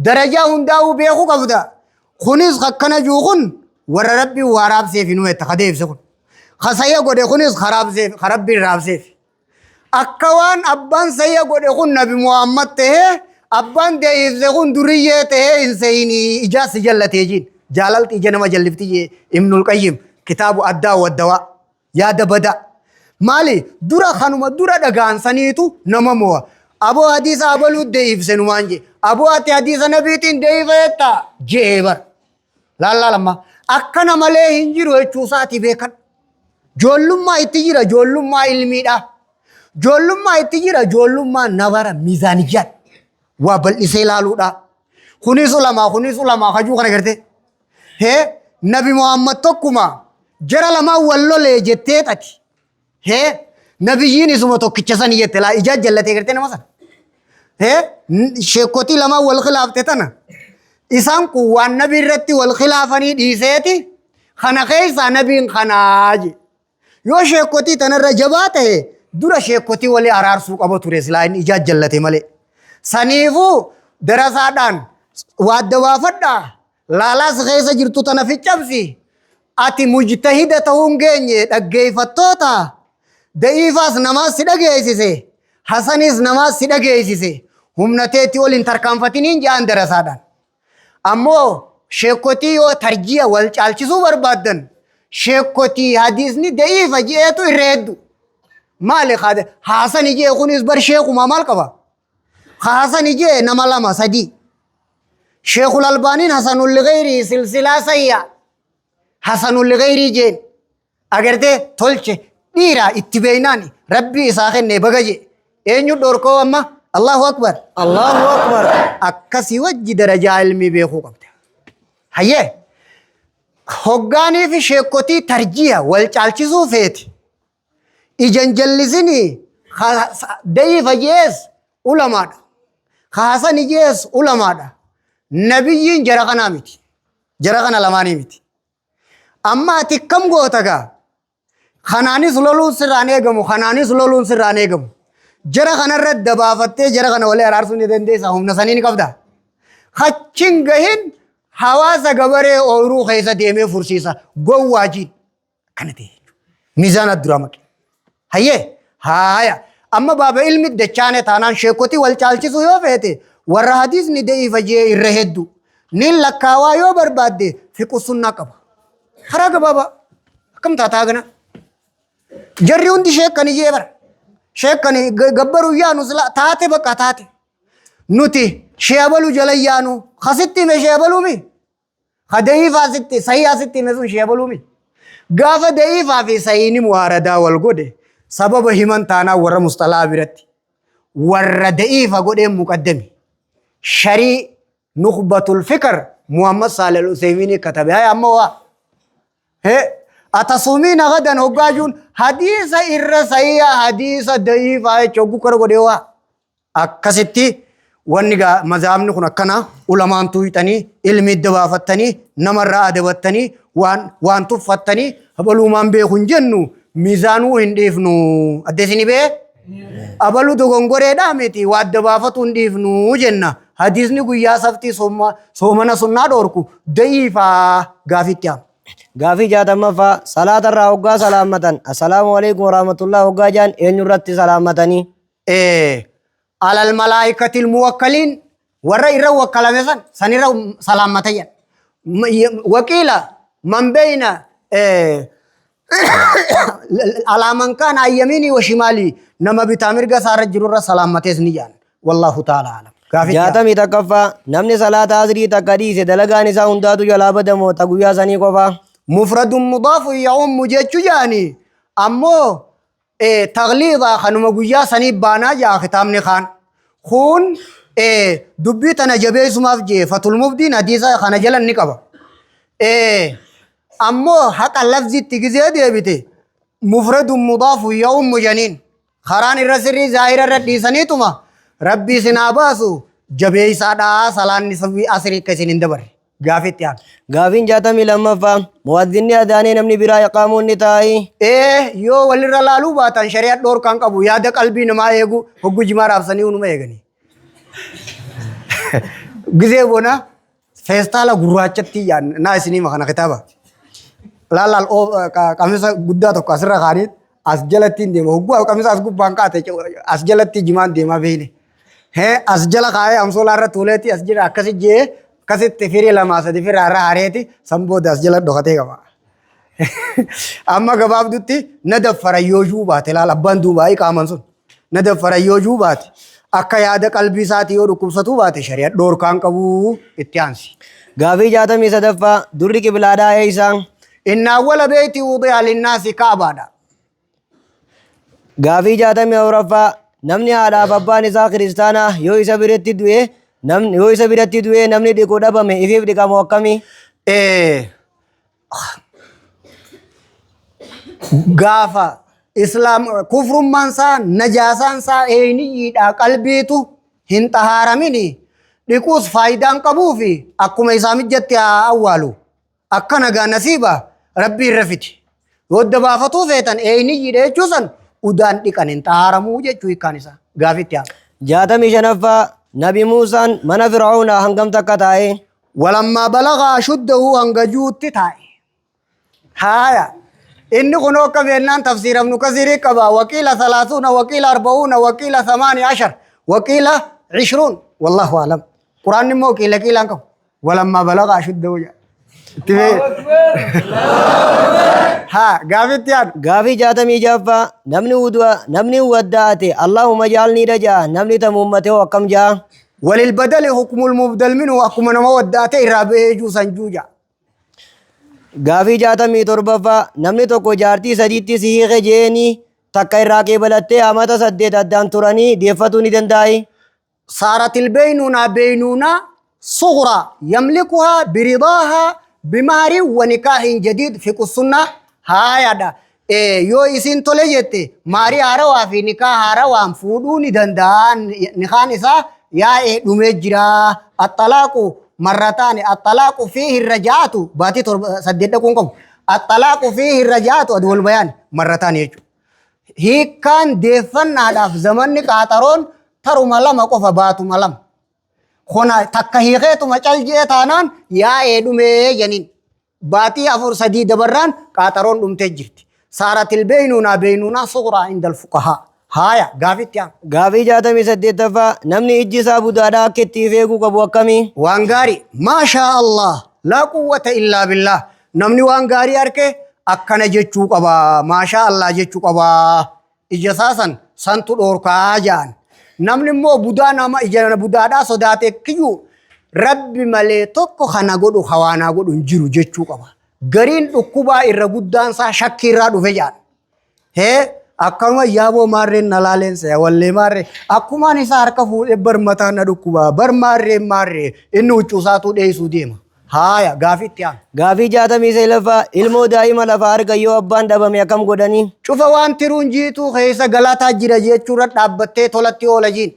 darajaa hundaa'uu beekuu qabda. Kunis akkana juu kun warra rabbiin waa raabseef nu etta kadeebse kun. Khasaya godhe kunis kharabbiin raabseef. Akka waan abbaan sayya godhe kun nabi Muhammad ta'ee abbaan deeifse kun duriyyee ta'ee hin seeyini ijaasi jallatee jiin. Jaalalti ija nama jallifti Ibnul Qayyim kitaabu addaa waddawaa yaada bada. Maali dura kanuma dura dhagaansaniitu nama mo'a. Aboo hadiisa abaluu deeyifse numaan je. Aboo ati hadiisa nabiitiin deeyifeetta jee bar. Laallalama akkana malee hin jiru jechuusaati beekan. Joollummaa itti jira joollummaa ilmiidha. Joollummaa itti jira joollummaa nabara miizaaniyyaadha. Waa bal'isee ilaaluudha. Kunis ulamaa hajuu kana garte. Hee Nabi Muhammad tokkuma jara lamaa wal lolee jettee xati. Hee nabiyyiin isuma tokkicha san jette laa ijaa jallatee garte nama sana. Hee sheekotii lamaa wal khilaafte tana. Isaan kun waan nabi irratti wal khilaafanii dhiiseeti kana keessa nabiin kanaa je. Yoo sheekotii tanarra jabaa ta'e dura sheekotii walii araarsuu qaba ture silaa inni ijaa jallate malee. Saniifuu darasaadhaan waadda baafadhaa laalaas keessa jirtu tana ficcabsi. Ati mujtahida ta'uun geenye dhaggeeffattoota da'iifaas namaas si dhageessise hasanis namaas si dhageessise humnateetti waliin tarkaanfatiniin ja'an darasaadhaan. Ammoo sheekotii yoo tarjiya wal caalchisuu barbaaddan sheekotii hadiisni da'iifa jeetu irra heddu. Maali haasani jee kunis bar sheekuma maal qaba? Haasani jee nama lama sadii. Sheekul Albaaniin hasanul ligayrii silsilaa sayyaa. Hasanul ligayrii jeen agartee tolche dhiiraa itti beeynaani rabbii isaa kenne bagaje. Eenyu dhorkoo amma? Allahu akbar. Allahu akbar. Akkasii wajji darajaa ilmii beekuu qabda. Hayyee hoggaanii fi sheekotii tarjiya wal caalchisuu feeti. Ijan jallisini da'iifa jees ulamaadha. Haasani jees ulamaadha. Nabiyyiin jara kanaa miti. Jara kana lamaanii miti. Amma ati kam goota gaa? Kanaanis loluun sirraan eegamu, kanaanis loluun sirraan eegamu. Jara kanarratti dabaafattee jara kana walii araarsuun ni dandeessa. Humna sanii ni qabda. Hachin gahin hawaasa gabaree ooyiruu keessa deemee fursiisa. Gowwaajiin kana ta'e. Miizaan adduraa maqe. Hayyee haaya. Amma baaba ilmi dachaane taanaan sheekotii wal caalchisuu yoo feete warra hadiisni da'iifa jee irra heddu. Nin lakkaawaa yoo barbaadde fiqu sunnaa qaba. Karaa gabaabaa akkam taataa gana. Jarri hundi sheekkanii jee bara. Sheekkanii gabbaruu yaanu sila taate bakka taate. Nuti sheebaluu jala yaanu khasitti me sheebaluu mi? Ha da'iifaa sitti sahiyaa sitti me sun sheebaluu mi? Gaafa da'iifaa fi sahiini muhaaradaa wal godhe sababa himan taanaa warra mustalaa biratti warra da'iifa godheen muqaddami. Sharii nukhbatul fikr Muhammad Salih Al-Uthaymeen katabe. Hay amma waa. Atasumiina gadan hoggaajuun hadiisa irra sahiyaa hadiisa da'iifaa jechuun gukkara godhee waa. Akkasitti wanni mazhaabni kun akkana ulamaan tuuyxanii ilmi idda baafattanii namarraa adabattanii waan tuffattanii abaluumaan beeku hin jennu miizaanuu hin dhiifnu. Addeesini bee? Abaluu dogongoreedhaa miti waa adda baafatu hin dhiifnu jenna. Hadiisni guyyaa saftii soomana sunnaa dhoorku da'iifaa gaafitti haama. Gaafii jaatamaffaa salaatarraa hoggaa salaammatan. Assalaamu alaikum warahmatullahi hoggaa jaan eenyurratti salaammatanii? Alal malaa'ikatil muwakkaliin warra irra wakkalame san irra salaammatayan. Waqiila man beeyna alaaman kaan ayyamiinii wa shimaalii nama bitaa mirga isaarra jirurra salaammatees ni jaan. Wallahu ta'ala alam. Jaatamii takkaffaa namni salaata asrii takka dhiise dalagaan isaa hundaatu jalaa badamoo ta guyyaa sanii qofaa? Mufradun mudaafu ya'ummu jechuu jaani ammoo tagliidhaa kanuma guyyaa sanii baanaa jaa kitaabni kaan. Kun dubbii tana jabeessumaaf jee fatul mubdiin hadiisa kana jalan ni qaba. Ammoo haqa lafzitti gizee deebite mufradun mudaafu ya'ummu janiin karaan irra sirrii zaahira irra dhiisaniituma rabbii sinaa baasu jabeessaadhaa salaanni asrii akka isin hin dabarre. Gaafitti haan. Gaafiin jaatamii lammaffaa muwadzinni adaanee namni biraa iqaamuun ni taa'i. Yoo walirra laaluu baatan shari'aa dhoorkaan qabu yaada qalbii namaa eegu hoggu jimaa raabsanii unuma eeganii. Gizee bona feestaala gurraachatti naa isinii makana kitaaba. Laal qamisa guddaa tokko asirra kaaniit as jalatti hin deema. Hogguu qamisa as gubbaan kaate as jalatti jimaan deemaa beeyne. As jala kaayee amsoolaa irra tuuleetti as jira akkasi jee akkasitti firii lamaa sadi firaa irra hareeti san booda as jala dhokatee qaba. Amma gabaabdutti na daffara yoo juu baate laal abbaan duubaa'ii qaaman sun na daffara yoo juu baate akka yaada qalbii isaatii yoo dhukkubsatu baate shari'a dhoorkaan qabu itti aansi. Gaafii 63ffaa durri qiblaadhaa eeysaa? Inna awwala beeyti wudi'a linnaasi ka'baadha. Gaafii 64ffaa namni haadhaaf abbaan isaa kiristaanaa yoo isa biratti du'e namni dhiquu dhabame ifiif dhiqamu akkamii? Gaafa islaam kufrummaan isaa najaasaan isaa eenyidha qalbiitu hin xahaaramini dhiquus faayidaan qabuu fi akkuma isaa mijjatti haa awwaalu akka nagaa nasiiba rabbii irra fiti yoo adda baafatuu feetan eenyidha jechuusan udaan dhiqan hin xahaaramuu jechuu hiikkaan isaa gaafitti haa. 65ffaa Nabi Muusaan mana Fir'aawnaa hangam takka taa'e? Walammaa balagaa ashuddahu hanga juutti taa'e. Haaya. Inni kun akka beennaan tafsiira ibnu kasiirii qaba. Waqiila 30 waqiila 40 waqiila 18 waqiila 20 wallahu a'lam. Quraanni immoo qiilaan qabu. Walammaa balagaa ashuddahu jedha. ها قافت يا قافي جاتمي جافا نمني وداته اللهم اجعلني رجاء نمني تمومته وكم جاء وللبدل حكم المبدل منه وحكم ما وداته رابه جوسا جوجا قافي جاتمي تربفا نمني توكو جارتي سديتي سيخ جيني تكاي راكي بلته امتا سديت ادان تراني ديفتوني دنداي صارت بينونا صغرى يملكها برضاها بمهر ونكاح جديد في السنة هاي هذا يو إسين تولجت ماري هاروا في نكاح هاروا فودوني دندان نخانسا يا نمجرا الطلاق مرتان الطلاق فيه الرجعة باتي سددكم الطلاق فيه الرجعة أدول بيان مرتان يجو هي كان دفن هذا في زمن نكاترون ترو ملام أكو باتو ملام خنا تكهيغه مچل جيتانان يا ادمه جنين باتي افور سدي دبران قاطرون دمته جرت صارت بينونا صغرى عند الفقهاء هايا غافيتيا غافي جاتمي سديتفا نمني اجي سابو دادا كتي فيغو كبو كمي وانغاري ما شاء الله لا قوه الا بالله نمني وانغاري اركه اكنا جچو قبا ما شاء الله جچو قبا اجساسن سنتو دوركا جان namni immoo budaa nama ijana budaadhaa sodaate kiyyu rabbi malee tokko kana godhu hawaanaa godhu hin jiru jechuu qaba. Gariin dhukkubaa irra guddaan isaa shakkii irraa dhufe jaan. Akkanuma yaaboo maarreen na laaleensa wallee maarree akkumaan isaa harka fuudhee barmataa na dhukkubaa bar maarree inni huccuusaatuu dheessuu deema. Haaya gaafitti yaa. Gaafii jaatamii seelaffaa ilmoo daa'ima lafa arga yoo abbaan dhabame akkam godhanii? Cufa waan tiruun jiituu keessa galataa jira jechuurra dhaabbattee tolatti oola jiin.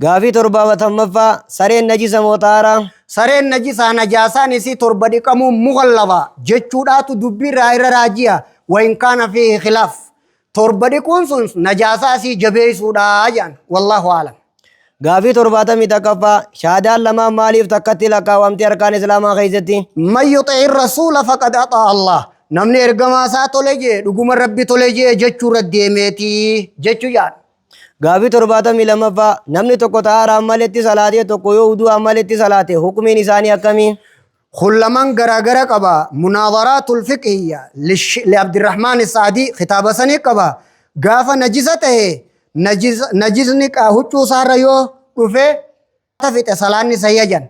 Gaafii 70ffaa sareen najisa moo xaaraa? Sareen najisaa najaasaan isii torba dhiqamuu mughallaba jechuudhaatu dubbiirraa irra raajiya wayin kaana fi khilaaf. Torba dhiquun sun najaasaa isii jabeessuudhaa jaan wallahu aalam. Gaafii 71ffaa shaadaan lamaan maaliif takkatti lakkaawamtee harkaan islaamaa keessatti? Man yuxi'i rasuula faqad axaa Allah. Namni ergamaa isaa tole jee dhuguma rabbi tole jee jechuurra deemeeti jechuu jaan. Gaafii 72ffaa namni tokko xaaraan maletti salaatee tokko yoo uduu maletti salaate hukumiin isaanii akkamii? Khullaman garaagara qaba. Munaadharaatul fiqhiyya li Abdirrahmaan Saadii kitaaba sanii qaba. Gaafa najisa ta'e najisni huccuu isaarra yoo dhufe fixe salaanni sayyajan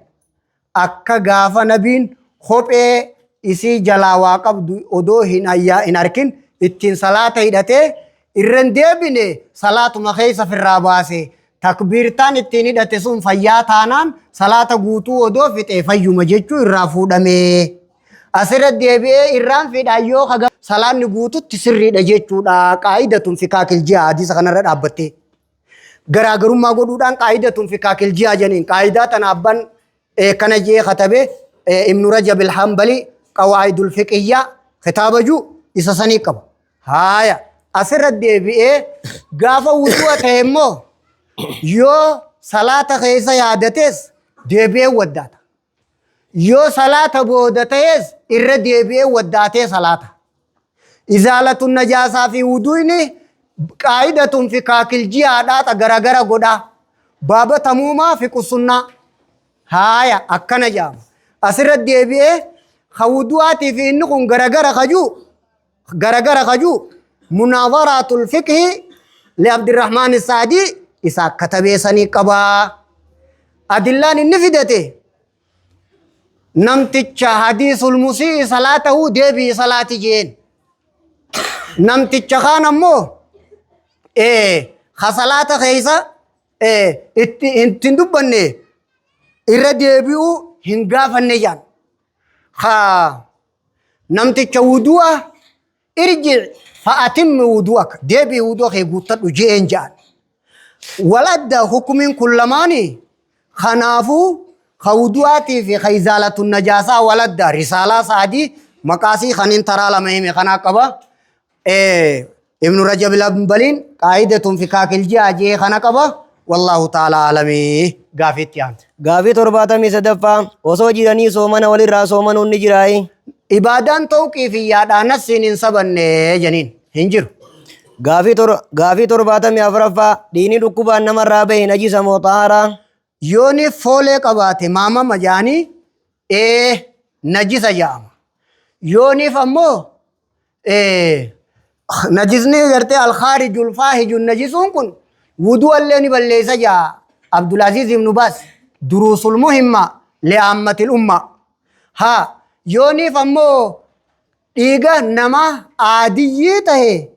akka gaafa nabiin kophee isii jalaa waa qabdu odoo hin arkin ittiin salaata hidhatee irran deebine salaatuma keessa firraa baase takbiirtaan ittiin hidhate sun fayyaa taanaan salaata guutuu odoo fixe fayyuma jechuu irraa fuudhame asirra deebi'ee irraan fidhaan yoo kaga salaanni guututti sirriidha jechuudha qaa'idatun fi kaakil ji'a hadiisa kanarra dhaabbattee garaagarummaa godhuudhaan qaa'idatun fi kaakil ji'a janiin qaa'idaa tana abban kana jee katabe ibnu rajab al-hanbali qawaa'idul fiqhiyyaa kitaabaju isa sanii qaba haaya asirra deebi'ee gaafa wudu'a ta'e immoo yoo salaata keessa yaadates deebi'ee waddaata yoo salaata booda ta'es irra deebi'ee waddaatee salaata izaalatun najaasaa fi wudu'ini qaa'idatun fi kaakil ji'aadhaa garagara godhaa baaba tamuumaa fi qusunnaa haaya akkana jaama asirra deebi'ee khawduati fi inni kun garagara khaju munadharatul fiqhi li Abdurrahman Saadi isa katabesani qaba adillan inni fidate namticha hadisul musii salatahu debi salati jeen namticha khan ammo khasalata khaysa ittin dubbanne irra debi'u hin gaafanne jaan namticha wudu'a irji fa'atim wudu'ak debi wudu'ak guuttadhu jeen jaan waladda hukumin kullamani khanafu khawdu'ati fi khayzalatun najasa waladda risala Saadi maqasi khanin tara lamaime khana qaba ابن رجب الأنبلين قاعدة في كاكل جاجي خنقبة والله تعالى عالمي غافت يعني غافت ورباتا ميسدفا وسو جيراني سومن ولي را سومن ونجراي عبادان توقيفية دانس سنين سبن جنين هنجر غافت ورباتا ميافرفا ديني ركوبا نمر رابه نجيس موطارا يوني فولي قباتي ماما مجاني نجيس جام يوني فمو نجسني غرتي الخارج الفاحج النجسون كن وضوء اللي بليس جاء عبد العزيز بن باز دروس المهمة لعامة الأمة ها يوني فمو إيغا نما عاديته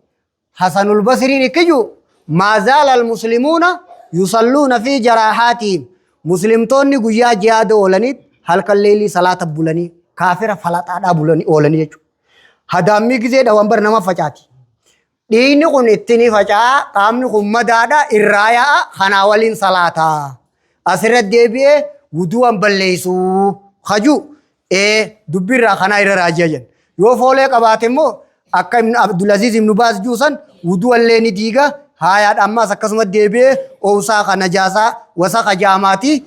حسن البصري نكجو ما زال المسلمون يصلون في جراحاتهم مسلمتون نقويا جهاد أولانيت هلك الليل صلاة بولاني كافر فلاتا بولاني أولاني هدامي كزي دوامبر نما فجاتي ديني كن اتني فجاء قامني كن مدادا إرايا خناولين صلاة أسرت ديبئة وضوءا بليسو خجو دبير خنا إرا راجيا يو فولي قباتمو أكا من عبد العزيز بن باز جوسن وضوءا اللي نديغا هايات أما سكسمت ديبئة ووساق نجاسا وساق جاماتي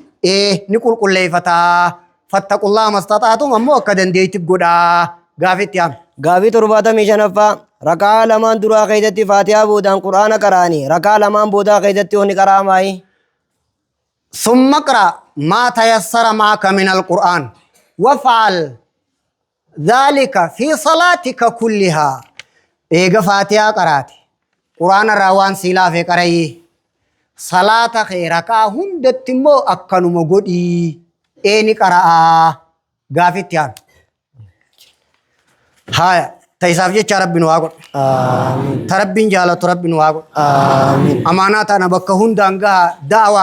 نقول كل ليفتا فاتقوا الله ما استطعتم أمو أكدن ديتك قدا غافت يام غافت ورباتا ميشنفا ركع لمان درا قيدتي فاتحة بودان قرآن قراني ركع لمان بودا قيدتي هوني قراماي ثم اقرأ ما تيسر معك من القرآن وفعل ذلك في صلاتك كلها إيغا فاتحة قراتي قرآن الروان سيلا في قرأي صلاة خيركا هندت مو أكنو مغودي إيني قرأ غافت يان هاي تيساف جي ربنا واقول آمين تربين جالة ربنا واقول آمين أمانات أنا بكهون دانغا دعوة